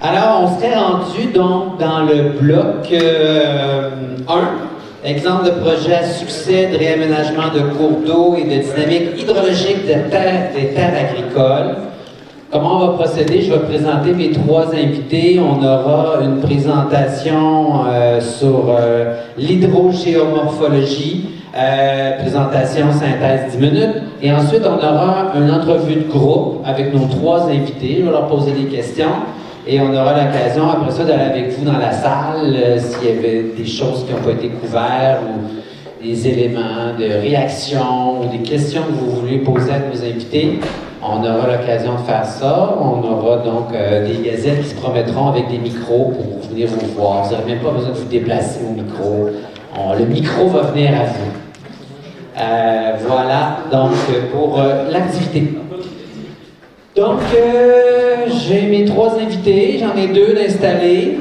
Alors, on serait rendu donc dans le bloc 1, exemple de projet à succès de réaménagement de cours d'eau et de dynamique hydrologique des terres agricoles. Comment on va procéder? Je vais présenter mes trois invités. On aura une présentation sur l'hydrogéomorphologie, présentation synthèse 10 minutes. Et ensuite, on aura une entrevue de groupe avec nos trois invités. Je vais leur poser des questions. Et on aura l'occasion, après ça, d'aller avec vous dans la salle, s'il y avait des choses qui n'ont pas été couvertes ou des éléments de réaction ou des questions que vous voulez poser à nos invités. On aura l'occasion de faire ça. On aura donc des gazettes qui se promettront avec des micros pour venir vous voir. Vous n'aurez même pas besoin de vous déplacer au micro. Le micro va venir à vous. Voilà, donc, pour l'activité. Donc, j'ai mes trois invités, j'en ai deux d'installés.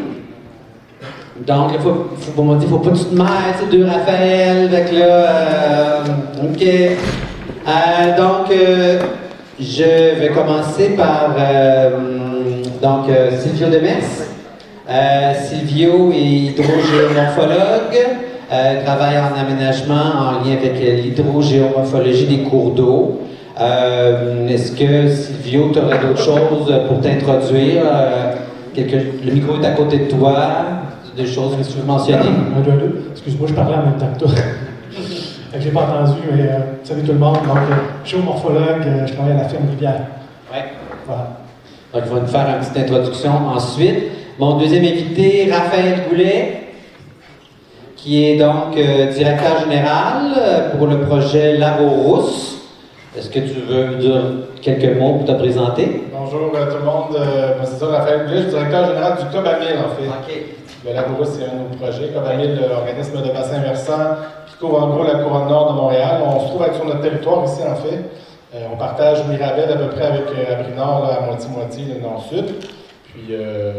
Donc, il faut pas que tu te mêles, deux Raphaël, avec là, OK. Donc, je vais commencer par, Silvio Demers. Silvio est hydrogéomorphologue, travaille en aménagement en lien avec l'hydrogéomorphologie des cours d'eau. Est-ce que, Silvio, tu aurais d'autres choses pour t'introduire? Le micro est à côté de toi. Des choses que tu veux mentionner? Excuse-moi, je parlais en même temps que toi. Je n'ai pas entendu, mais salut tout le monde. Donc, géomorphologue, je travaille à la ferme Rivière. Oui. Voilà. Donc, il va nous faire une petite introduction ensuite. Mon deuxième invité, Raphaël Goulet, qui est donc directeur général pour le projet Laborousse. Est-ce que tu veux dire quelques mots pour te présenter? Bonjour tout le monde, moi c'est ça, Raphaël Goulet, je suis directeur général du Club Amil en fait. OK. Le Laborousse, c'est un de nos projets. Club Amil, l'organisme de bassin versant qui couvre en gros la couronne nord de Montréal. On se trouve sur notre territoire ici en fait. On partage Mirabel à peu près avec Abri-Nord à moitié-moitié, le nord-sud. Puis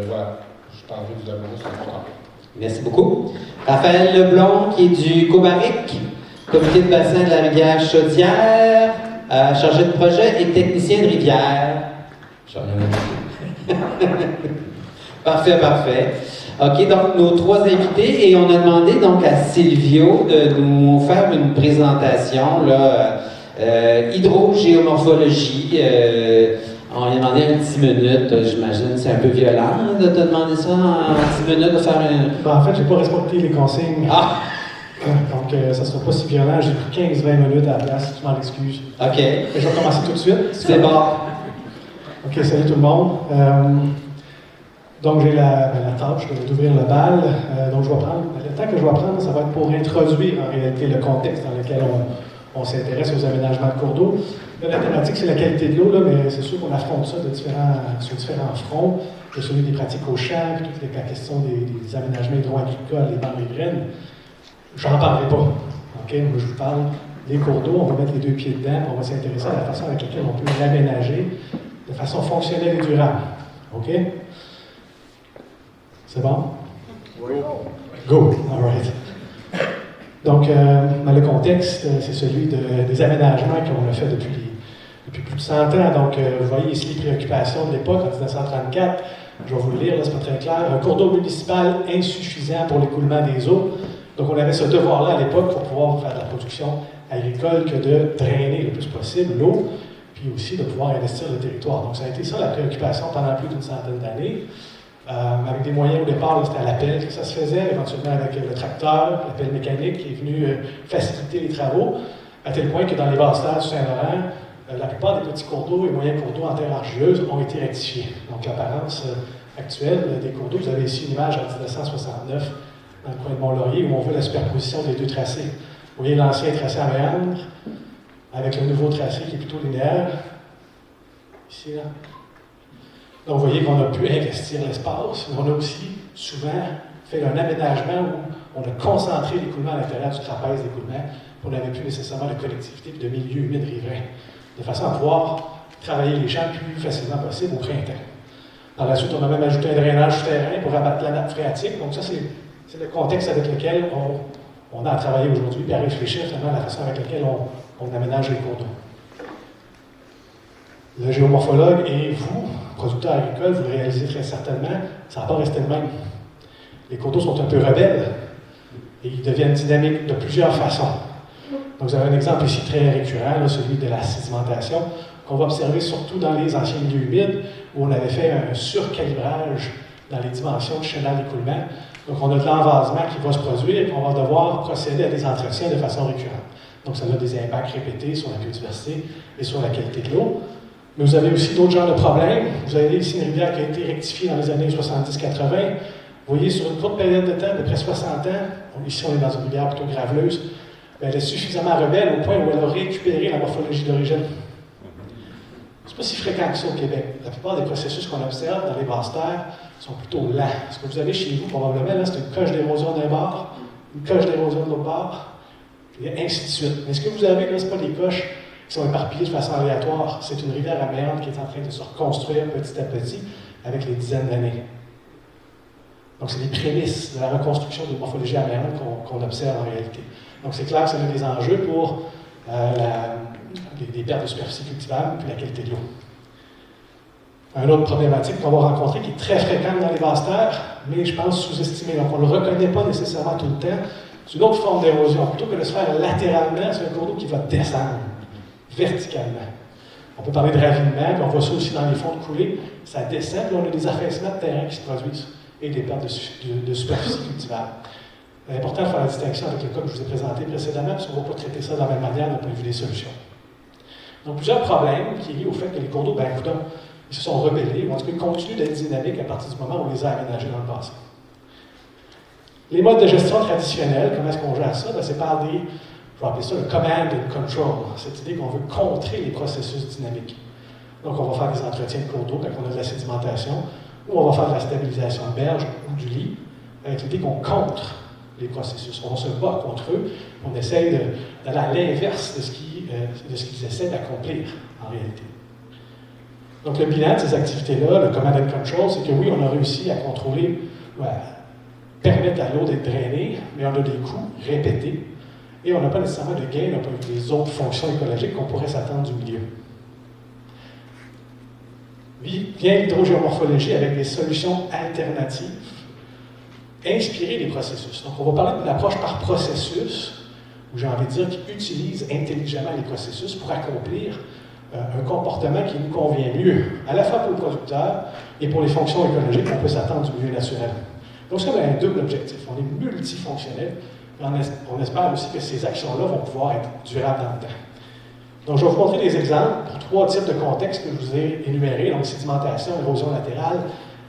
voilà, je parlerai du Laborousse en temps. Merci beaucoup. Raphaël Leblond, qui est du COBARIC, Comité de bassin de la rivière Chaudière. Chargé de projet et technicien de rivière. Parfait. OK, donc nos trois invités, et on a demandé donc à Silvio de nous faire une présentation, là, hydrogéomorphologie. On lui a demandé 10 minutes, j'imagine, c'est un peu violent de te demander ça en 10 minutes de faire un... En fait, je n'ai pas respecté les consignes. Ah! Donc, ça ne sera pas si violent. J'ai pris 15-20 minutes à la place, tu m'en excuses. OK. Et je vais commencer tout de suite. C'est bon. OK, salut tout le monde. Donc, j'ai la tâche d'ouvrir le bal. Donc, je vais prendre. Le temps que je vais prendre, ça va être pour introduire en réalité le contexte dans lequel on s'intéresse aux aménagements de cours d'eau. Là, la thématique, c'est la qualité de l'eau, là, mais c'est sûr qu'on affronte ça sur différents fronts. Il y a celui des pratiques au champ, puis toute la question des aménagements hydro-agricoles, les bancs riveraines. J'en parlerai pas. OK? Moi, je vous parle des cours d'eau, on va mettre les deux pieds dedans, on va s'intéresser à la façon avec laquelle on peut l'aménager de façon fonctionnelle et durable. OK? C'est bon? Oui. Go! All right. Donc, dans le contexte, c'est celui des aménagements qu'on a fait depuis plus de 100 ans. Donc, vous voyez ici les préoccupations de l'époque, en 1934. Je vais vous le lire, là, c'est pas très clair. Un cours d'eau municipal insuffisant pour l'écoulement des eaux. Donc, on avait ce devoir-là à l'époque pour pouvoir faire de la production agricole que de drainer le plus possible l'eau, puis aussi de pouvoir investir le territoire. Donc, ça a été ça la préoccupation pendant plus d'une centaine d'années. Avec des moyens au départ, c'était à l'appel que ça se faisait, éventuellement avec le tracteur, l'appel mécanique qui est venu faciliter les travaux, à tel point que dans les basses terres du Saint-Laurent, la plupart des petits cours d'eau et moyens cours d'eau en terre argileuse ont été rectifiés. Donc, l'apparence actuelle des cours d'eau, vous avez ici une image en 1969 dans le coin de Mont-Laurier, où on voit la superposition des deux tracés. Vous voyez l'ancien tracé à méandre, avec le nouveau tracé qui est plutôt linéaire. Ici, là. Donc, vous voyez qu'on a pu investir l'espace, mais on a aussi souvent fait un aménagement où on a concentré l'écoulement à l'intérieur du trapèze d'écoulement, pour qu'on n'avait plus nécessairement de connectivité et de milieu humide riverain, de façon à pouvoir travailler les champs le plus facilement possible au printemps. Par la suite, on a même ajouté un drainage souterrain pour abattre la nappe phréatique. Donc, ça, c'est le contexte avec lequel on a à travailler aujourd'hui, puis à réfléchir finalement à la façon avec laquelle on aménage les cours d'eau. Le géomorphologue et vous, producteur agricole, vous le réalisez très certainement, ça n'a pas resté le même. Les cours d'eau sont un peu rebelles et ils deviennent dynamiques de plusieurs façons. Donc, vous avez un exemple ici très récurrent, là, celui de la sédimentation, qu'on va observer surtout dans les anciens milieux humides, où on avait fait un surcalibrage dans les dimensions du chenal d'écoulement. Donc, on a de l'envasement qui va se produire et on va devoir procéder à des entretiens de façon récurrente. Donc, ça a des impacts répétés sur la biodiversité et sur la qualité de l'eau. Mais vous avez aussi d'autres genres de problèmes. Vous avez ici une rivière qui a été rectifiée dans les années 70-80. Vous voyez, sur une courte période de temps, de près 60 ans, ici on est dans une rivière plutôt graveleuse, elle est suffisamment rebelle au point où elle a récupéré la morphologie d'origine. Ce n'est pas si fréquent que ça au Québec. La plupart des processus qu'on observe dans les basses terres sont plutôt lents. Ce que vous avez chez vous, probablement, là, c'est une coche d'érosion d'un bord, une coche d'érosion de l'autre bord, et ainsi de suite. Mais ce que vous avez là, ce n'est pas des coches qui sont éparpillées de façon aléatoire. C'est une rivière à méandre qui est en train de se reconstruire petit à petit avec les dizaines d'années. Donc, c'est les prémices de la reconstruction de morphologie à méandre qu'on observe en réalité. Donc, c'est clair que ça a des enjeux pour les pertes de superficie cultivable et la qualité de l'eau. Une autre problématique qu'on va rencontrer, qui est très fréquente dans les basses terres, mais je pense sous-estimée, donc on ne le reconnaît pas nécessairement tout le temps, c'est une autre forme d'érosion. Plutôt que de se faire latéralement, c'est un cours d'eau qui va descendre verticalement. On peut parler de ravinement, puis on voit ça aussi dans les fonds de coulée, ça descend, puis on a des affaissements de terrain qui se produisent et des pertes de superficie cultivable. C'est important de faire la distinction avec le cas que je vous ai présenté précédemment, parce qu'on ne va pas traiter ça de la même manière d'un point de vue des solutions. Donc, plusieurs problèmes qui sont liés au fait que les cours d'eau, ils se sont rebellés, ou en tout cas, ils continuent d'être dynamiques à partir du moment où on les a aménagés dans le passé. Les modes de gestion traditionnels, comment est-ce qu'on gère ça? C'est par des, je vais appeler ça le command and control, cette idée qu'on veut contrer les processus dynamiques. Donc, on va faire des entretiens de cours d'eau quand on a de la sédimentation, ou on va faire de la stabilisation de berge ou du lit, avec l'idée qu'on contre les processus. On se bat contre eux, on essaye d'aller à l'inverse de ce qu'ils essaient d'accomplir en réalité. Donc, le bilan de ces activités-là, le command and control, c'est que oui, on a réussi à contrôler, permettre à l'eau d'être drainée, mais on a des coûts répétés et on n'a pas nécessairement de gain d'un point de vue des autres fonctions écologiques qu'on pourrait s'attendre du milieu. Vient l'hydrogéomorphologie avec des solutions alternatives inspirées des processus. Donc, on va parler d'une approche par processus, où j'ai envie de dire qui utilise intelligemment les processus pour accomplir un comportement qui nous convient mieux, à la fois pour le producteur et pour les fonctions écologiques qu'on peut s'attendre du milieu naturel. Donc, c'est un double objectif. On est multifonctionnel, et on espère aussi que ces actions-là vont pouvoir être durables dans le temps. Donc, je vais vous montrer des exemples pour trois types de contextes que je vous ai énumérés, donc sédimentation, érosion latérale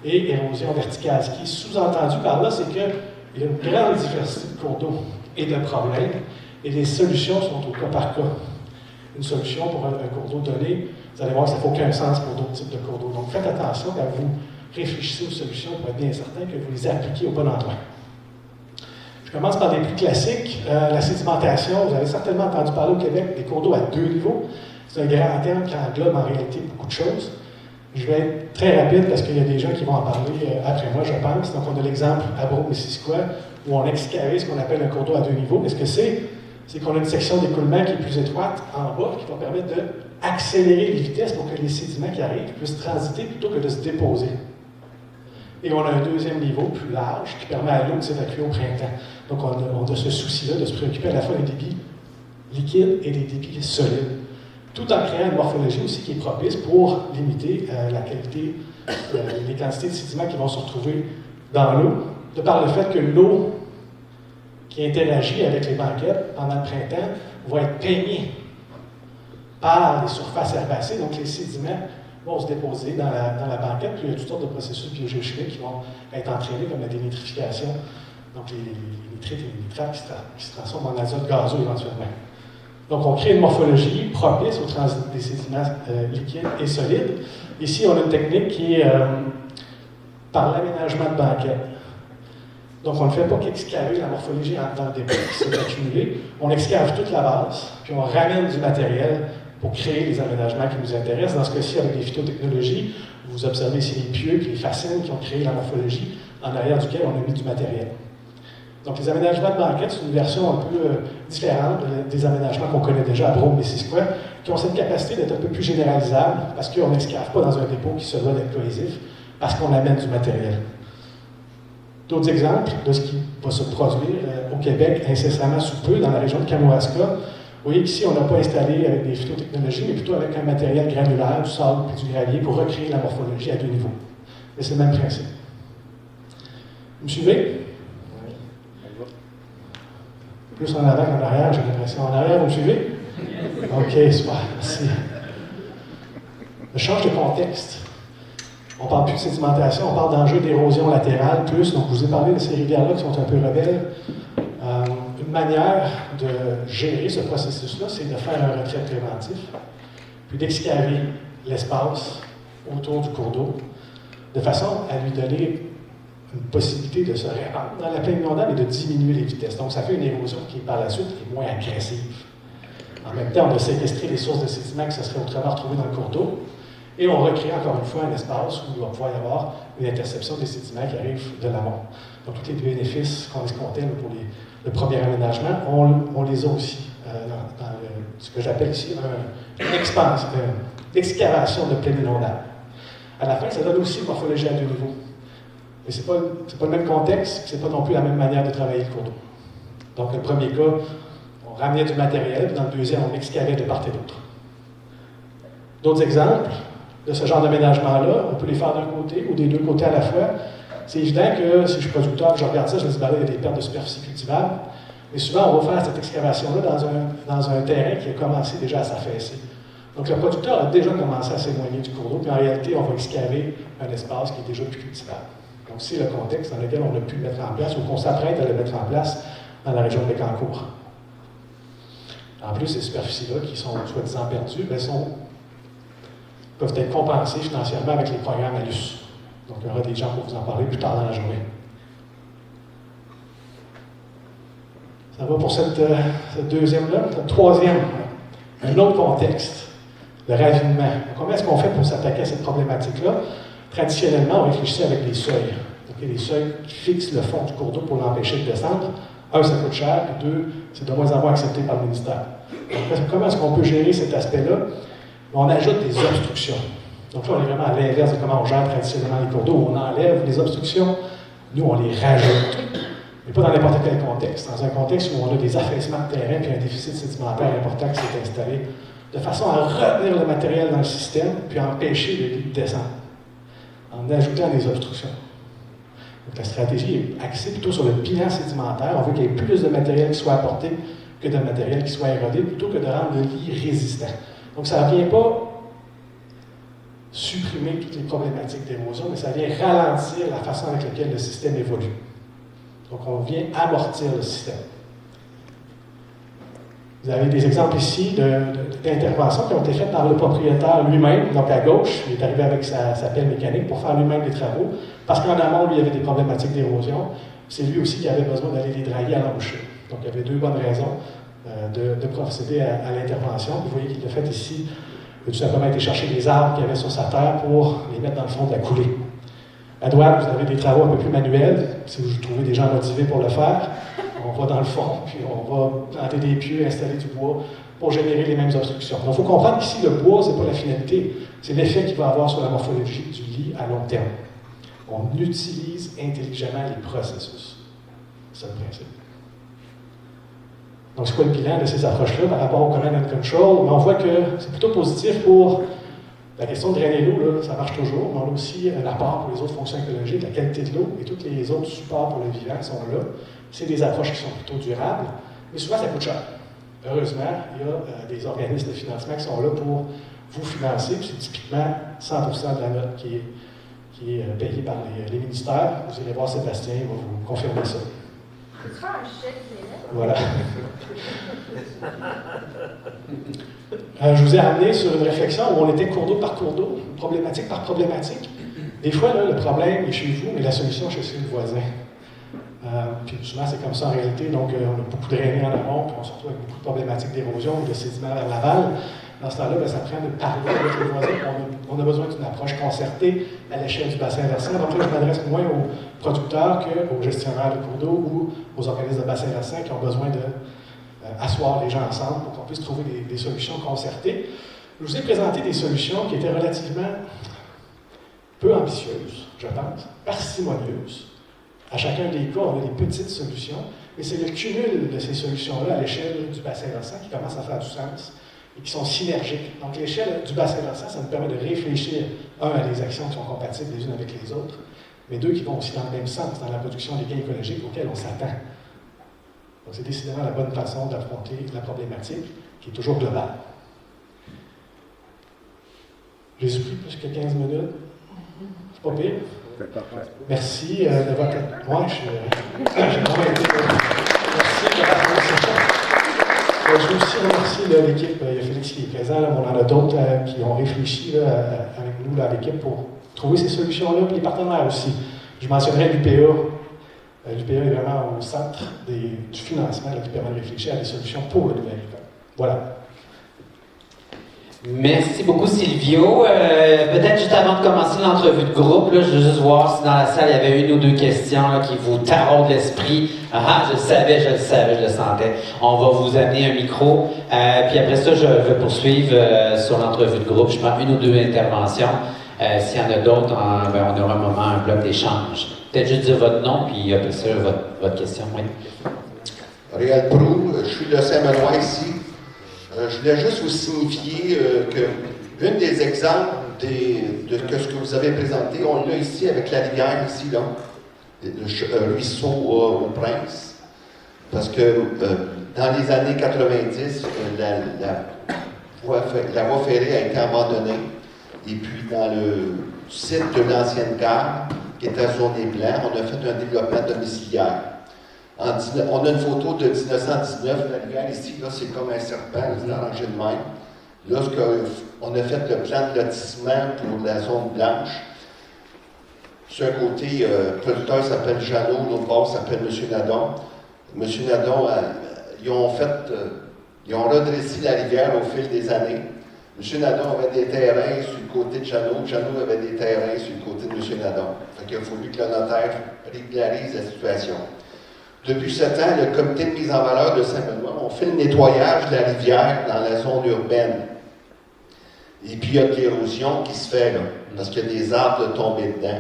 et érosion verticale. Ce qui est sous-entendu par là, c'est qu'il y a une grande diversité de cours d'eau et de problèmes, et les solutions sont au cas par cas. Une solution pour un cours d'eau donné, vous allez voir que ça ne fait aucun sens pour d'autres types de cours d'eau. Donc, faites attention quand vous réfléchissez aux solutions pour être bien certain que vous les appliquez au bon endroit. Je commence par des plus classiques. La sédimentation, vous avez certainement entendu parler au Québec des cours d'eau à 2 niveaux. C'est un grand terme qui englobe en réalité beaucoup de choses. Je vais être très rapide parce qu'il y a des gens qui vont en parler après moi, je pense. Donc, on a l'exemple à Brome-Missisquoi où on a excavé ce qu'on appelle un cours d'eau à 2 niveaux. Et ce que c'est qu'on a une section d'écoulement qui est plus étroite en bas qui va permettre d'accélérer les vitesses pour que les sédiments qui arrivent puissent transiter plutôt que de se déposer. Et on a un deuxième niveau plus large qui permet à l'eau de s'évacuer au printemps. Donc, on a ce souci-là de se préoccuper à la fois des débits liquides et des débits solides, tout en créant une morphologie aussi qui est propice pour limiter la qualité, les quantités de sédiments qui vont se retrouver dans l'eau, de par le fait que l'eau qui interagit avec les banquettes pendant le printemps va être peignée par les surfaces herbacées, donc les sédiments vont se déposer dans la banquette, puis il y a toutes sortes de processus biogéochimiques qui vont être entraînés, comme la dénitrification, donc les nitrites et les nitrates qui se transforment en azote gazeux éventuellement. Donc, on crée une morphologie propice au transit des sédiments liquides et solides. Ici, on a une technique qui est par l'aménagement de banquettes. Donc, on ne fait pas qu'excaver la morphologie dans le débit qui s'est accumulé. On excave toute la base, puis on ramène du matériel pour créer les aménagements qui nous intéressent. Dans ce cas-ci, avec les phytotechnologies, vous observez ici les pieux et les fascines qui ont créé la morphologie, en arrière duquel on a mis du matériel. Donc, les aménagements de banquettes, c'est une version un peu différente des aménagements qu'on connaît déjà à Brome-Missisquoi. qui ont cette capacité d'être un peu plus généralisable, parce qu'on n'excave pas dans un dépôt qui se doit d'être cohésif, parce qu'on amène du matériel. D'autres exemples de ce qui va se produire au Québec incessamment sous peu, dans la région de Kamouraska. Vous voyez qu'ici, on n'a pas installé avec des phytotechnologies, mais plutôt avec un matériel granulaire, du sable et du gravier, pour recréer la morphologie à 2 niveaux. Mais c'est le même principe. Vous me suivez? Plus en avant qu'en arrière, j'ai l'impression. En arrière, vous me suivez? OK, super, merci. Je change de contexte. On ne parle plus de sédimentation, on parle d'enjeux d'érosion latérale plus. Donc, je vous ai parlé de ces rivières-là qui sont un peu rebelles. Une manière de gérer ce processus-là, c'est de faire un retrait préventif, puis d'excaver l'espace autour du cours d'eau, de façon à lui donner une possibilité de se répandre dans la plaine inondable et de diminuer les vitesses. Donc, ça fait une érosion qui, par la suite, est moins agressive. En même temps, on a séquestré les sources de sédiments qui se seraient autrement retrouvées dans le cours d'eau, et on recrée encore une fois un espace où il va pouvoir y avoir une interception des sédiments qui arrivent de l'amont. Donc, tous les bénéfices qu'on escomptait pour le premier aménagement, on les a aussi dans ce que j'appelle ici une expansion, l'excavation de plaine inondable. À la fin, ça donne aussi une morphologie à 2 niveaux. Mais ce n'est pas le même contexte, ce n'est pas non plus la même manière de travailler le cours d'eau. Donc, le premier cas, on ramenait du matériel, puis dans le deuxième, on excavait de part et d'autre. D'autres exemples de ce genre d'aménagement-là, on peut les faire d'un côté ou des deux côtés à la fois. C'est évident que si je suis producteur, je regarde ça, je me dis, ben là, il y a des pertes de superficie cultivable. Mais souvent, on va faire cette excavation-là dans un terrain qui a commencé déjà à s'affaisser. Donc, le producteur a déjà commencé à s'éloigner du cours d'eau, puis en réalité, on va excaver un espace qui est déjà plus cultivable. Donc, c'est le contexte dans lequel on a pu le mettre en place ou qu'on s'apprête à le mettre en place dans la région de Bécancour. En plus, ces superficies-là qui sont soi-disant perdues, peuvent être compensées financièrement avec les programmes ALUS. Donc, il y aura des gens pour vous en parler plus tard dans la journée. Ça va pour cette deuxième-là. Cette troisième, un autre contexte, le ravinement. Comment est-ce qu'on fait pour s'attaquer à cette problématique-là? Traditionnellement, on réfléchissait avec des seuils. Okay, les seuils qui fixent le fond du cours d'eau pour l'empêcher de descendre. Un, ça coûte cher, et deux, c'est de moins en moins accepté par le ministère. Donc, comment est-ce qu'on peut gérer cet aspect-là? On ajoute des obstructions. Donc là, on est vraiment à l'inverse de comment on gère traditionnellement les cours d'eau. On enlève les obstructions, nous, on les rajoute. Mais pas dans n'importe quel contexte. Dans un contexte où on a des affaissements de terrain puis un déficit sédimentaire important qui s'est installé, de façon à retenir le matériel dans le système puis à empêcher le lit de descendre, en ajoutant des obstructions. Donc la stratégie est axée plutôt sur le bilan sédimentaire. On veut qu'il y ait plus de matériel qui soit apporté que de matériel qui soit érodé, plutôt que de rendre le lit résistant. Donc ça ne vient pas supprimer toutes les problématiques d'érosion, mais ça vient ralentir la façon avec laquelle le système évolue. Donc on vient amortir le système. Vous avez des exemples ici d'interventions qui ont été faites par le propriétaire lui-même. Donc à gauche, il est arrivé avec sa pelle mécanique pour faire lui-même les travaux, parce qu'en amont, lui, il y avait des problématiques d'érosion. C'est lui aussi qui avait besoin d'aller les drailler à l'embouchure. Donc il y avait deux bonnes raisons de procéder à l'intervention. Vous voyez qu'il a fait ici, il a tout simplement été chercher les arbres qu'il y avait sur sa terre pour les mettre dans le fond de la coulée. À droite, vous avez des travaux un peu plus manuels. Si vous trouvez des gens motivés pour le faire, on va dans le fond, puis on va planter des pieux, installer du bois pour générer les mêmes obstructions. Donc, il faut comprendre qu'ici, le bois, ce n'est pas la finalité, c'est l'effet qu'il va avoir sur la morphologie du lit à long terme. On utilise intelligemment les processus. C'est ça le principe. Donc, c'est quoi le bilan de ces approches-là par rapport au command and control? Mais on voit que c'est plutôt positif pour la question de drainer l'eau, ça marche toujours, mais on a aussi un apport pour les autres fonctions écologiques, la qualité de l'eau et tous les autres supports pour le vivant sont là. C'est des approches qui sont plutôt durables, mais souvent ça coûte cher. Heureusement, il y a des organismes de financement qui sont là pour vous financer, c'est typiquement 100% de la note qui est payée par les ministères. Vous irez voir Sébastien, il va vous confirmer ça. C'est pas un chèque, voilà. Je vous ai amené sur une réflexion où on était cours d'eau par cours d'eau, problématique par problématique. Des fois, là, le problème est chez vous, mais la solution chez le voisin. Puis souvent, c'est comme ça en réalité. Donc, on a beaucoup drainé en amont, puis on se retrouve avec beaucoup de problématiques d'érosion ou de sédiments vers l'aval. Dans ce temps-là, ça prend de parler avec les voisins. On a besoin d'une approche concertée à l'échelle du bassin versant. Donc là, je m'adresse moins aux producteurs qu'aux gestionnaires de cours d'eau ou aux organismes de bassin versant qui ont besoin asseoir les gens ensemble pour qu'on puisse trouver des solutions concertées. Je vous ai présenté des solutions qui étaient relativement peu ambitieuses, je pense, parcimonieuses. À chacun des cas, on a des petites solutions, mais c'est le cumul de ces solutions-là à l'échelle du bassin versant qui commence à faire du sens et qui sont synergiques. Donc, l'échelle du bassin versant, ça nous permet de réfléchir, à des actions qui sont compatibles les unes avec les autres, mais deux, qui vont aussi dans le même sens, dans la production des gains écologiques auxquels on s'attend. Donc, c'est décidément la bonne façon d'affronter la problématique, qui est toujours globale. J'ai pris plus que 15 minutes. C'est pas pire. Merci de votre... Moi, j'ai vraiment été... Merci de votre attention. Je veux aussi remercier l'équipe. Il y a Félix qui est présent, là, on en a d'autres qui ont réfléchi là, avec nous, là, l'équipe, pour trouver ces solutions-là, puis les partenaires aussi. Je mentionnerai l'UPA. L'UPA est vraiment au centre du financement là, qui permet de réfléchir à des solutions pour le nouvel agricole. Voilà. Merci beaucoup, Silvio. Peut-être juste avant de commencer l'entrevue de groupe, là, je veux juste voir si dans la salle, il y avait une ou deux questions là, qui vous taraudent l'esprit. Ah, je le savais, je le sentais. On va vous amener un micro. Puis après ça, je vais poursuivre sur l'entrevue de groupe. Je prends une ou deux interventions. S'il y en a d'autres, on aura un moment, un bloc d'échange. Peut-être juste dire votre nom, puis après ça, votre question. Oui. Réal Proulx, je suis de Saint-Benoît ici. Je voulais juste vous signifier que l'un des exemples de ce que vous avez présenté, on l'a ici avec la rivière, ici, là, le ruisseau au Prince. Parce que dans les années 90, la voie ferrée a été abandonnée. Et puis, dans le site de l'ancienne gare, qui était à Zone-des-Blancs, on a fait un développement domiciliaire. On a une photo de 1919, la rivière ici, là, c'est comme un serpent, c'est arrangé de même. Lorsqu'on a fait le plan de lotissement pour la zone blanche, sur un côté, le producteur s'appelle Jeannot, l'autre bord s'appelle M. Nadon. M. Nadon, ils ont redressé la rivière au fil des années. M. Nadon avait des terrains sur le côté de Jeannot, Jeannot avait des terrains sur le côté de M. Nadon. Fait qu'il a fallu que le notaire régularise la situation. Depuis 7 ans, le comité de mise en valeur de Saint-Benoît, on fait le nettoyage de la rivière dans la zone urbaine. Et puis, il y a de l'érosion qui se fait là, parce qu'il y a des arbres tombés dedans.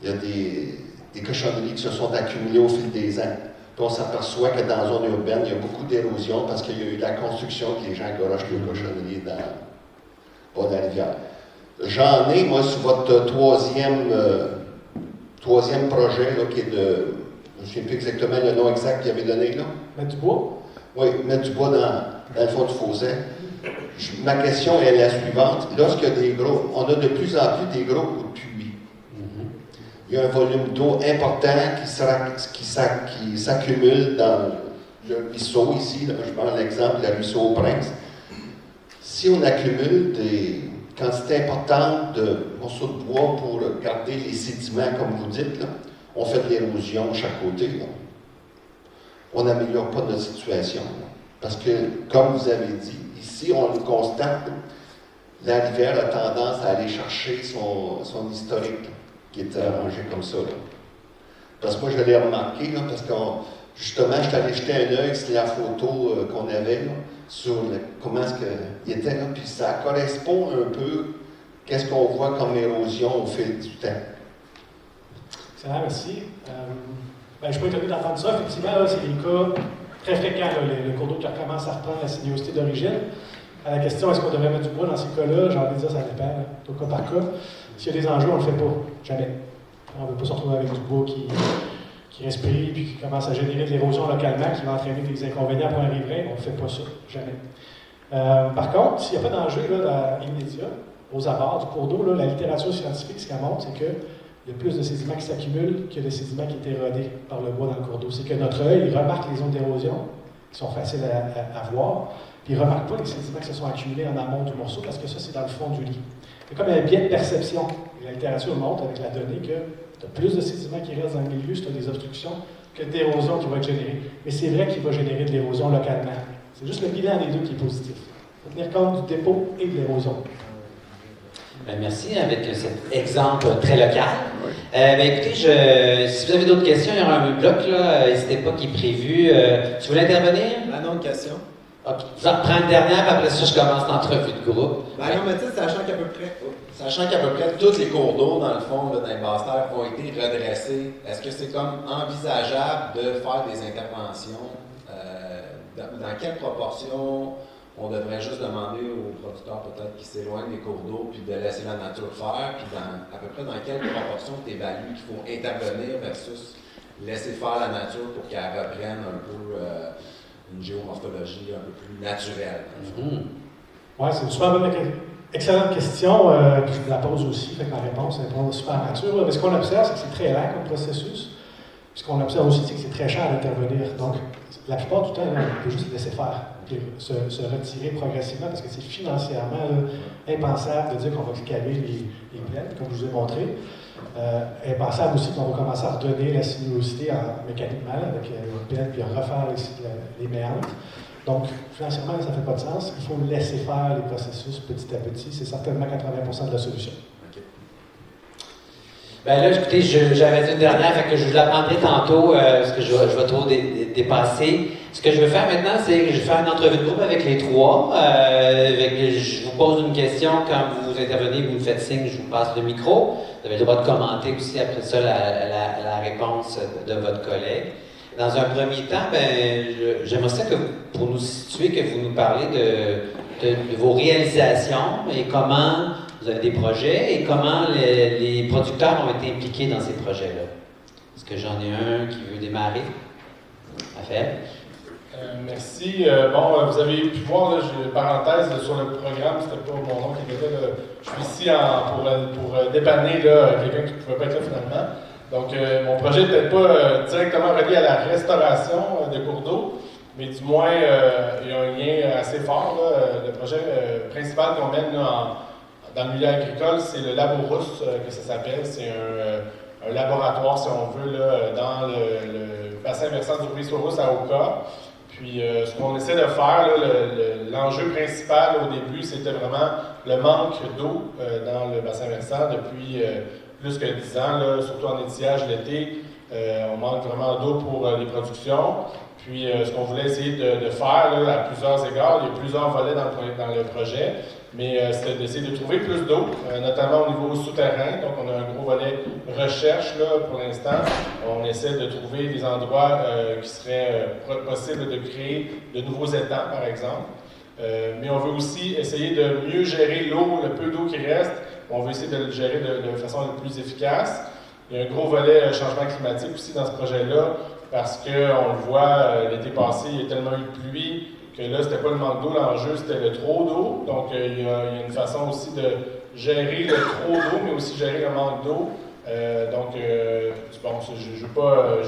Il y a des cochonneries qui se sont accumulées au fil des ans. Puis on s'aperçoit que dans la zone urbaine, il y a beaucoup d'érosion parce qu'il y a eu de la construction que les gens garochent les cochonneries dans la rivière. J'en ai, moi, sur votre troisième projet, là, qui est de... Je ne me souviens plus exactement le nom exact qu'il avait donné là. Mettre du bois? Oui, mettre du bois dans le fond du fossé. Ma question est la suivante. Lorsqu'il y a des gros, on a de plus en plus des gros coups de pluie. Il y a un volume d'eau important qui s'accumule dans le ruisseau ici. Là, je prends l'exemple du ruisseau au Prince. Si on accumule des quantités importantes de morceaux de bois pour garder les sédiments, comme vous dites, là, on fait de l'érosion de chaque côté. Là. On n'améliore pas notre situation. Là. Parce que, comme vous avez dit, ici, on le constate, la rivière a tendance à aller chercher son historique, là, qui est arrangé comme ça. Là. Parce que moi, je l'ai remarqué, là, parce que justement, je suis allé jeter un œil sur la photo qu'on avait, là, sur comment est-ce qu'il était, là, puis ça correspond un peu à ce qu'on voit comme érosion au fil du temps. Excellent, merci. Je ne suis pas étonné d'entendre ça. Effectivement, là, c'est des cas très fréquents, là, le cours d'eau qui recommence à reprendre la sinuosité d'origine. À la question, est-ce qu'on devrait mettre du bois dans ces cas-là? J'ai envie de dire, ça dépend, là, au cas par cas. S'il y a des enjeux, on ne le fait pas. Jamais. On ne veut pas se retrouver avec du bois qui respire et qui commence à générer de l'érosion localement, qui va entraîner des inconvénients pour un riverain. On ne fait pas ça. Jamais. Par contre, s'il n'y a pas d'enjeu immédiat, aux abords du cours d'eau, là, la littérature scientifique, ce qu'elle montre, c'est que il y a plus de sédiments qui s'accumulent que de sédiments qui est érodés par le bois dans le cours d'eau. C'est que notre œil remarque les zones d'érosion qui sont faciles à voir, puis il ne remarque pas les sédiments qui se sont accumulés en amont du morceau parce que ça, c'est dans le fond du lit. C'est comme un biais de perception. Et la littérature montre avec la donnée que tu as plus de sédiments qui restent dans le milieu si tu as des obstructions que d'érosion qui va être générée. Mais c'est vrai qu'il va générer de l'érosion localement. C'est juste le bilan des deux qui est positif. Il faut tenir compte du dépôt et de l'érosion. Ben, merci, avec cet exemple très local. Ben, écoutez, si vous avez d'autres questions, il y aura un bloc, là, n'hésitez pas, qui est prévu. Tu voulais intervenir? Ben non, une question. OK. J'en reprends une dernière, puis après ça, je commence l'entrevue de groupe. Ben non, mais tu sais, sachant qu'à peu près tous les cours d'eau, dans le fond, là, dans les basses-terres, ont été redressés, est-ce que c'est comme envisageable de faire des interventions? Dans quelle proportion on devrait juste demander aux producteurs peut-être qui s'éloignent des cours d'eau puis de laisser la nature faire, puis à peu près dans quelle proportion tu évalues qu'il faut intervenir versus laisser faire la nature pour qu'elle reprenne un peu une géomorphologie un peu plus naturelle. Oui, c'est une excellente question. Puis je vous la pose aussi, fait que la réponse est pas super nature. Mais ce qu'on observe, c'est que c'est très lent comme processus. Puis ce qu'on observe aussi, c'est que c'est très cher d'intervenir. Donc, la plupart du temps, on peut juste laisser faire, se retirer progressivement, parce que c'est financièrement impensable de dire qu'on va caver les plaines, comme je vous ai montré. Impensable aussi qu'on va commencer à redonner la sinuosité mécaniquement avec une plaine, puis à refaire les méandres. Donc, financièrement, ça ne fait pas de sens. Il faut laisser faire les processus petit à petit. C'est certainement 80% de la solution. Ben là, écoutez, j'avais une dernière, fait que je vous la prendrai tantôt, parce que je vais trop dépasser. Ce que je veux faire maintenant, c'est que je vais faire une entrevue de groupe avec les trois. Je vous pose une question, quand vous intervenez, vous me faites signe, je vous passe le micro. Vous avez le droit de commenter aussi après ça la réponse de votre collègue. Dans un premier temps, j'aimerais ça que, pour nous situer, que vous nous parlez de vos réalisations et comment vous avez des projets et comment les producteurs ont été impliqués dans ces projets-là. Est-ce que j'en ai un qui veut démarrer? Raphaël? Merci. Vous avez pu voir, là, j'ai une parenthèse sur le programme, c'était pas mon nom qui était là. Je suis ici pour dépanner quelqu'un qui ne pouvait pas être là finalement. Donc, mon projet n'est peut-être pas directement relié à la restauration de cours d'eau, mais du moins, il y a un lien assez fort. Le projet principal qu'on mène dans le milieu agricole, c'est le Laborus, que ça s'appelle. C'est un laboratoire, si on veut, dans le bassin versant du ruisseau Rousse à Oka. Puis, ce qu'on essaie de faire, l'enjeu principal au début, c'était vraiment le manque d'eau dans le bassin versant depuis plus que 10 ans, surtout en étiage l'été. On manque vraiment d'eau pour les productions. Puis, ce qu'on voulait essayer de faire à plusieurs égards, il y a plusieurs volets dans le projet, mais c'était d'essayer de trouver plus d'eau, notamment au niveau souterrain. Donc, on a un gros volet recherche pour l'instant. On essaie de trouver des endroits qui seraient possibles de créer de nouveaux étangs, par exemple. Mais on veut aussi essayer de mieux gérer l'eau, le peu d'eau qui reste. On veut essayer de le gérer de façon la plus efficace. Il y a un gros volet changement climatique aussi dans ce projet-là, parce qu'on le voit, l'été passé, il y a tellement eu de pluie que là, c'était pas le manque d'eau, l'enjeu, c'était le trop d'eau. Donc, il y a une façon aussi de gérer le trop d'eau, mais aussi gérer le manque d'eau. Je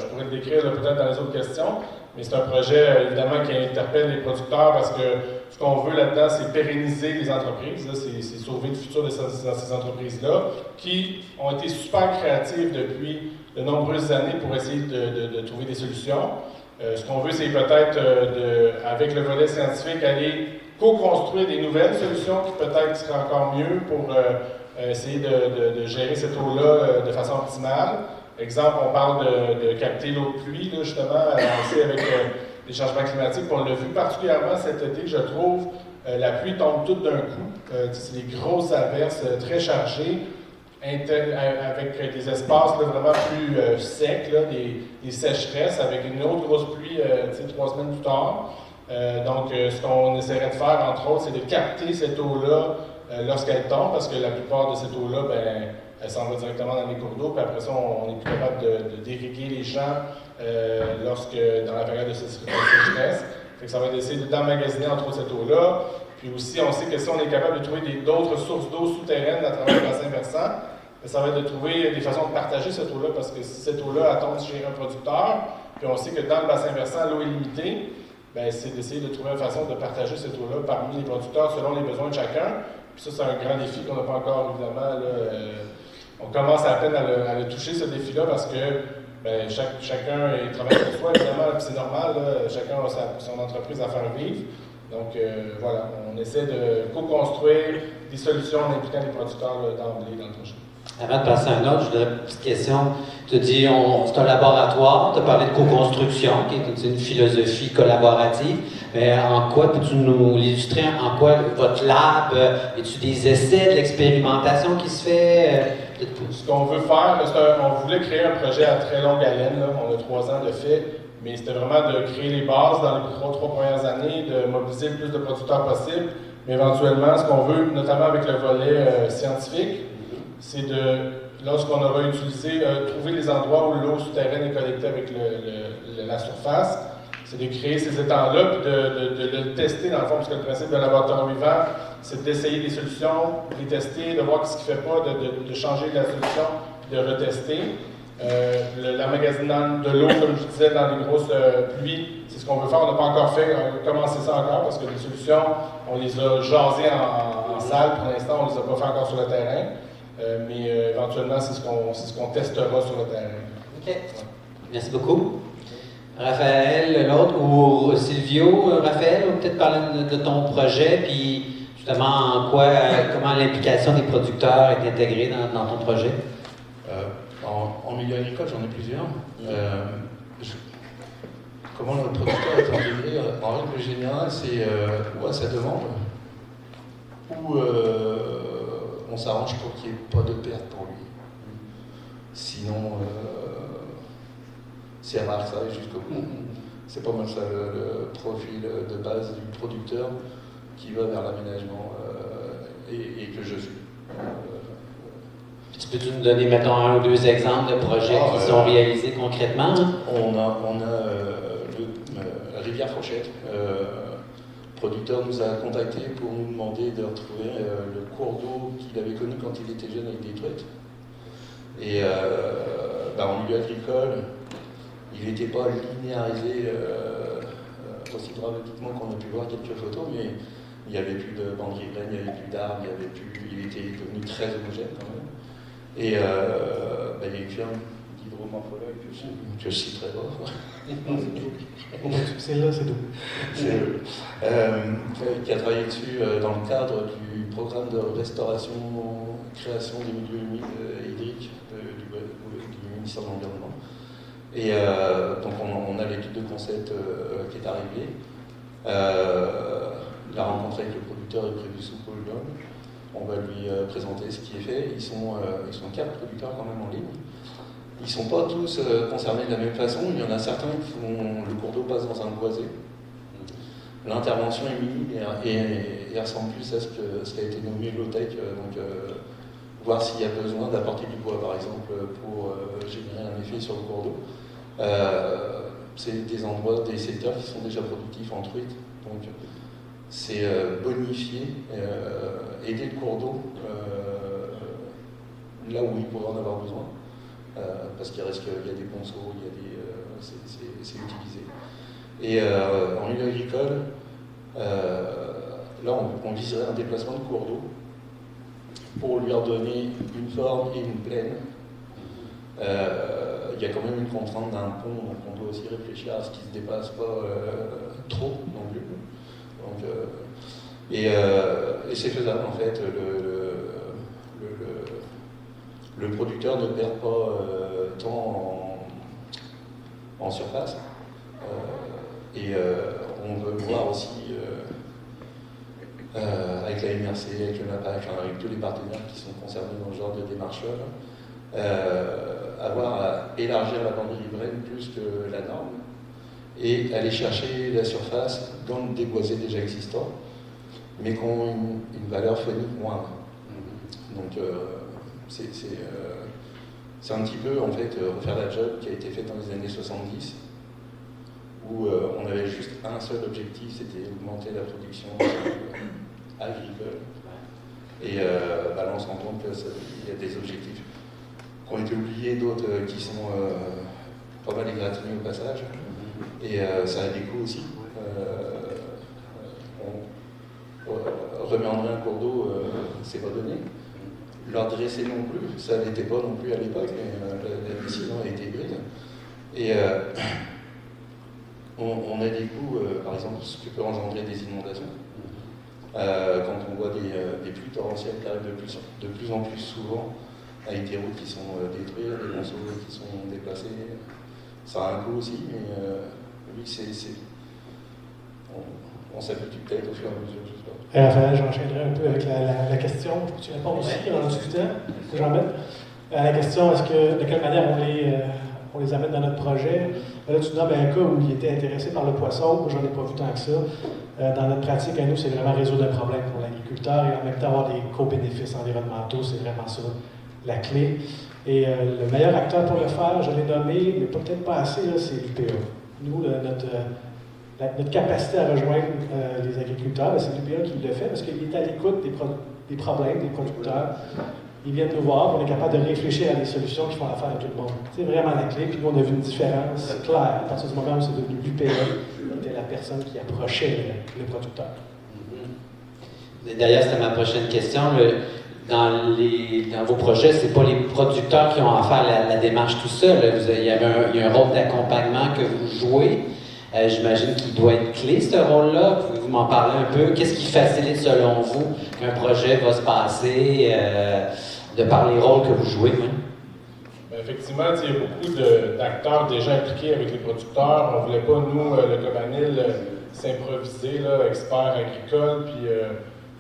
pourrais le décrire peut-être dans les autres questions, mais c'est un projet, évidemment, qui interpelle les producteurs parce que ce qu'on veut là-dedans, c'est pérenniser les entreprises, c'est sauver le futur de ces entreprises-là, qui ont été super créatives depuis de nombreuses années pour essayer de trouver des solutions. Ce qu'on veut, c'est peut-être, avec le volet scientifique, aller co-construire des nouvelles solutions qui peut-être seraient encore mieux pour essayer de gérer cette eau-là de façon optimale. Exemple, on parle de capter l'eau de pluie, justement, aussi avec les changements climatiques. On l'a vu particulièrement cet été, je trouve. La pluie tombe toute d'un coup. C'est des grosses averses très chargées, avec des espaces vraiment plus secs, des sécheresses, avec une autre grosse pluie 3 semaines plus tard. Donc, ce qu'on essaierait de faire, entre autres, c'est de capter cette eau-là lorsqu'elle tombe, parce que la plupart de cette eau-là, elle s'en va directement dans les cours d'eau, puis après ça, on est plus capable de d'irriguer les champs dans la période de sécheresse. Fait que ça va être d'essayer d'emmagasiner entre autres cette eau-là. Puis aussi, on sait que si on est capable de trouver d'autres sources d'eau souterraines à travers le bassin versant, ça va être de trouver des façons de partager cette eau-là, parce que si cette eau-là tombe chez un producteur, puis on sait que dans le bassin versant, l'eau est limitée, c'est d'essayer de trouver une façon de partager cette eau-là parmi les producteurs selon les besoins de chacun. Puis ça, c'est un grand défi qu'on n'a pas encore, évidemment. On commence à peine à le toucher, ce défi-là, parce que chacun travaille pour soi, évidemment, puis c'est normal. Chacun a son entreprise à faire vivre. Donc voilà, on essaie de co-construire des solutions en impliquant les producteurs d'emblée dans le projet. Avant de passer à un autre, je voudrais une petite question. Tu dis, c'est un laboratoire, tu as parlé de co-construction, qui est une philosophie collaborative. Mais en quoi, peux-tu nous l'illustrer, en quoi votre lab, as-tu des essais, de l'expérimentation qui se fait? Ce qu'on veut faire, on voulait créer un projet à très longue haleine, là. On a 3 ans de fait, mais c'était vraiment de créer les bases dans les 3 premières années, de mobiliser le plus de producteurs possible. Mais éventuellement, ce qu'on veut, notamment avec le volet scientifique, c'est de, lorsqu'on aura utilisé, trouver les endroits où l'eau souterraine est collectée avec la surface, c'est de créer ces étangs-là, puis de le tester dans le fond, parce que le principe d'un laboratoire vivant, c'est d'essayer des solutions, de les tester, de voir ce qui ne fait pas, de changer la solution, de retester. L'emmagasinement de l'eau, comme je disais, dans les grosses pluies, c'est ce qu'on veut faire. On n'a pas encore fait, commencé ça encore, parce que les solutions, on les a jasées en salle pour l'instant, on ne les a pas fait encore sur le terrain. Mais éventuellement, c'est ce qu'on testera sur le terrain. OK. Merci beaucoup. Raphaël, l'autre, ou Silvio, Raphaël, on va peut-être parler de ton projet, puis justement comment l'implication des producteurs est intégrée dans ton projet. En milieu agricole, j'en ai plusieurs. Comment le producteur est intégré, en règle générale, c'est ou à sa demande, ou on s'arrange pour qu'il n'y ait pas de perte pour lui. Sinon, c'est rare que ça arrive jusqu'au bout. C'est pas mal ça le profil de base du producteur qui va vers l'aménagement et que je suis. Tu peux nous donner, mettons, 1 ou 2 exemples de projets qui sont réalisés concrètement? On a la Rivière Fourchette. Le producteur nous a contactés pour nous demander de retrouver le cours d'eau qu'il avait connu quand il était jeune avec des truites. Et en milieu agricole, il n'était pas linéarisé aussi dramatiquement qu'on a pu voir quelques photos, mais il n'y avait plus de bandes riveraines, il n'y avait plus d'arbres, il était devenu très homogène quand même. Et il y a une firme d'hydromorphologue que je citerai pas. C'est là, c'est d'où? C'est eux. Qui a travaillé dessus dans le cadre du programme de restauration, création des milieux humides hydriques du ministère de l'Environnement. Et donc on a l'étude de concept qui est arrivée. La rencontre avec le producteur est prévue sous Pôle. On va lui présenter ce qui est fait. Ils sont 4 producteurs quand même en ligne. Ils ne sont pas tous concernés de la même façon. Il y en a certains qui font le cours d'eau passe dans un boisé. L'intervention est minime et ressemble plus à ce qui a été nommé low-tech. Donc voir s'il y a besoin d'apporter du bois par exemple pour générer un effet sur le cours d'eau. C'est des endroits, des secteurs qui sont déjà productifs en truite. Donc c'est bonifier, aider le cours d'eau là où il pourrait en avoir besoin. Parce qu'il reste qu'il y a des ponceaux, c'est utilisé. Et en milieu agricole, là on viserait un déplacement de cours d'eau pour lui redonner une forme et une plaine. Il y a quand même une contrainte d'un pont, donc on doit aussi réfléchir à ce qui ne se dépasse pas trop non plus. Donc, et c'est faisable en fait. Le producteur ne perd pas tant en surface. Et on veut voir aussi avec la MRC, avec le MAPAC, avec tous les partenaires qui sont concernés dans ce genre de démarche-là, avoir à élargir la bande riveraine plus que la norme et aller chercher la surface dans des boisés déjà existants, mais qui ont une valeur phonique moindre. Donc c'est un petit peu en fait refaire la job qui a été faite dans les années 70, où on avait juste un seul objectif, c'était augmenter la production agricole. Et là on se rend compte qu'il y a des objectifs qui ont été oubliés, d'autres qui sont pas mal égratignés au passage. Et ça a des coûts aussi. On remet en un cours d'eau, c'est pas donné. Leur dresser non plus, ça n'était pas non plus à l'époque, mais la décision a été prise. Et On a des coûts, par exemple, ce que peut engendrer des inondations. Quand on voit des pluies torrentielles qui arrivent de plus en plus souvent, avec des routes qui sont détruites, des monceaux qui sont déplacés, ça a un coût aussi, mais oui, on s'habitue peut-être au fur et à mesure. Raphaël, j'enchaînerai un peu avec la question. Tu réponds aussi en discutant, Jean-Baptiste. La question, de quelle manière on les amène dans notre projet? Là, tu nommes un cas où il était intéressé par le poisson. Moi, j'en ai pas vu tant que ça. Dans notre pratique, à nous, c'est vraiment résoudre un problème pour l'agriculteur et en même temps avoir des co-bénéfices environnementaux. C'est vraiment ça la clé. Et le meilleur acteur pour le faire, je l'ai nommé, mais peut-être pas assez, c'est l'UPA. Nous, notre capacité à rejoindre les agriculteurs, c'est l'UPA qui le fait parce qu'il est à l'écoute des problèmes des producteurs. Ils viennent nous voir, on est capable de réfléchir à des solutions qui font affaire à tout le monde. C'est vraiment la clé, puis nous, on a vu une différence claire à partir du moment où c'est devenu l'UPA, qui était la personne qui approchait le producteur. D'ailleurs, c'était ma prochaine question. Dans vos projets, ce n'est pas les producteurs qui ont à faire la démarche tout seul. Il y a un rôle d'accompagnement que vous jouez. J'imagine qu'il doit être clé, ce rôle-là. Pouvez-vous m'en parler un peu? Qu'est-ce qui facilite, selon vous, qu'un projet va se passer de par les rôles que vous jouez? Ben, effectivement, il y a beaucoup d'acteurs déjà impliqués avec les producteurs. On ne voulait pas, nous, le Cobanil, s'improviser, expert agricole, puis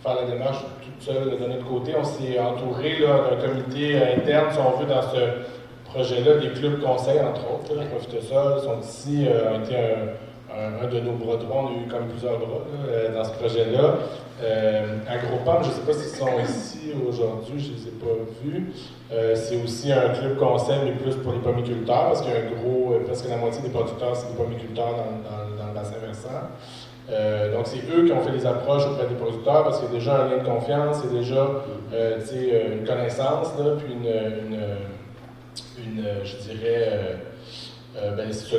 faire la démarche toute seule de notre côté. On s'est entouré d'un comité interne, si on veut, dans ce projet-là, des clubs conseils, entre autres. Profitesol sont ici, ont été un de nos bras droits. On a eu comme plusieurs bras dans ce projet-là. Agropam, je ne sais pas s'ils sont ici aujourd'hui, je ne les ai pas vus. C'est aussi un club conseil, mais plus pour les pomiculteurs, parce qu'il y a presque la moitié des producteurs, c'est des pomiculteurs dans le bassin versant. Donc, c'est eux qui ont fait les approches auprès des producteurs parce qu'il y a déjà un lien de confiance, il y a déjà une connaissance, puis je dirais,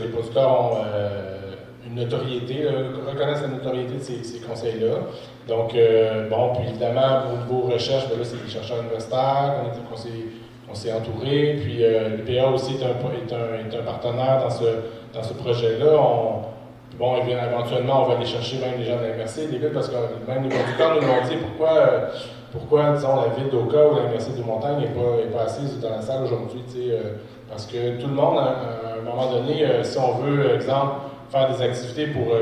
les producteurs ont une notoriété, reconnaissent la notoriété de ces conseils-là. Donc, puis évidemment, au niveau recherche, là, c'est les chercheurs universitaires qu'on s'est entourés, puis l'UPA aussi est un partenaire dans ce projet-là. Éventuellement, on va aller chercher même les gens de la MRC, des villes, parce que même les producteurs nous ont dit pourquoi disons, la ville d'Oka ou la MRC de Montagne n'est pas assise dans la salle aujourd'hui, parce que tout le monde, à un moment donné, si on veut, exemple, faire des activités pour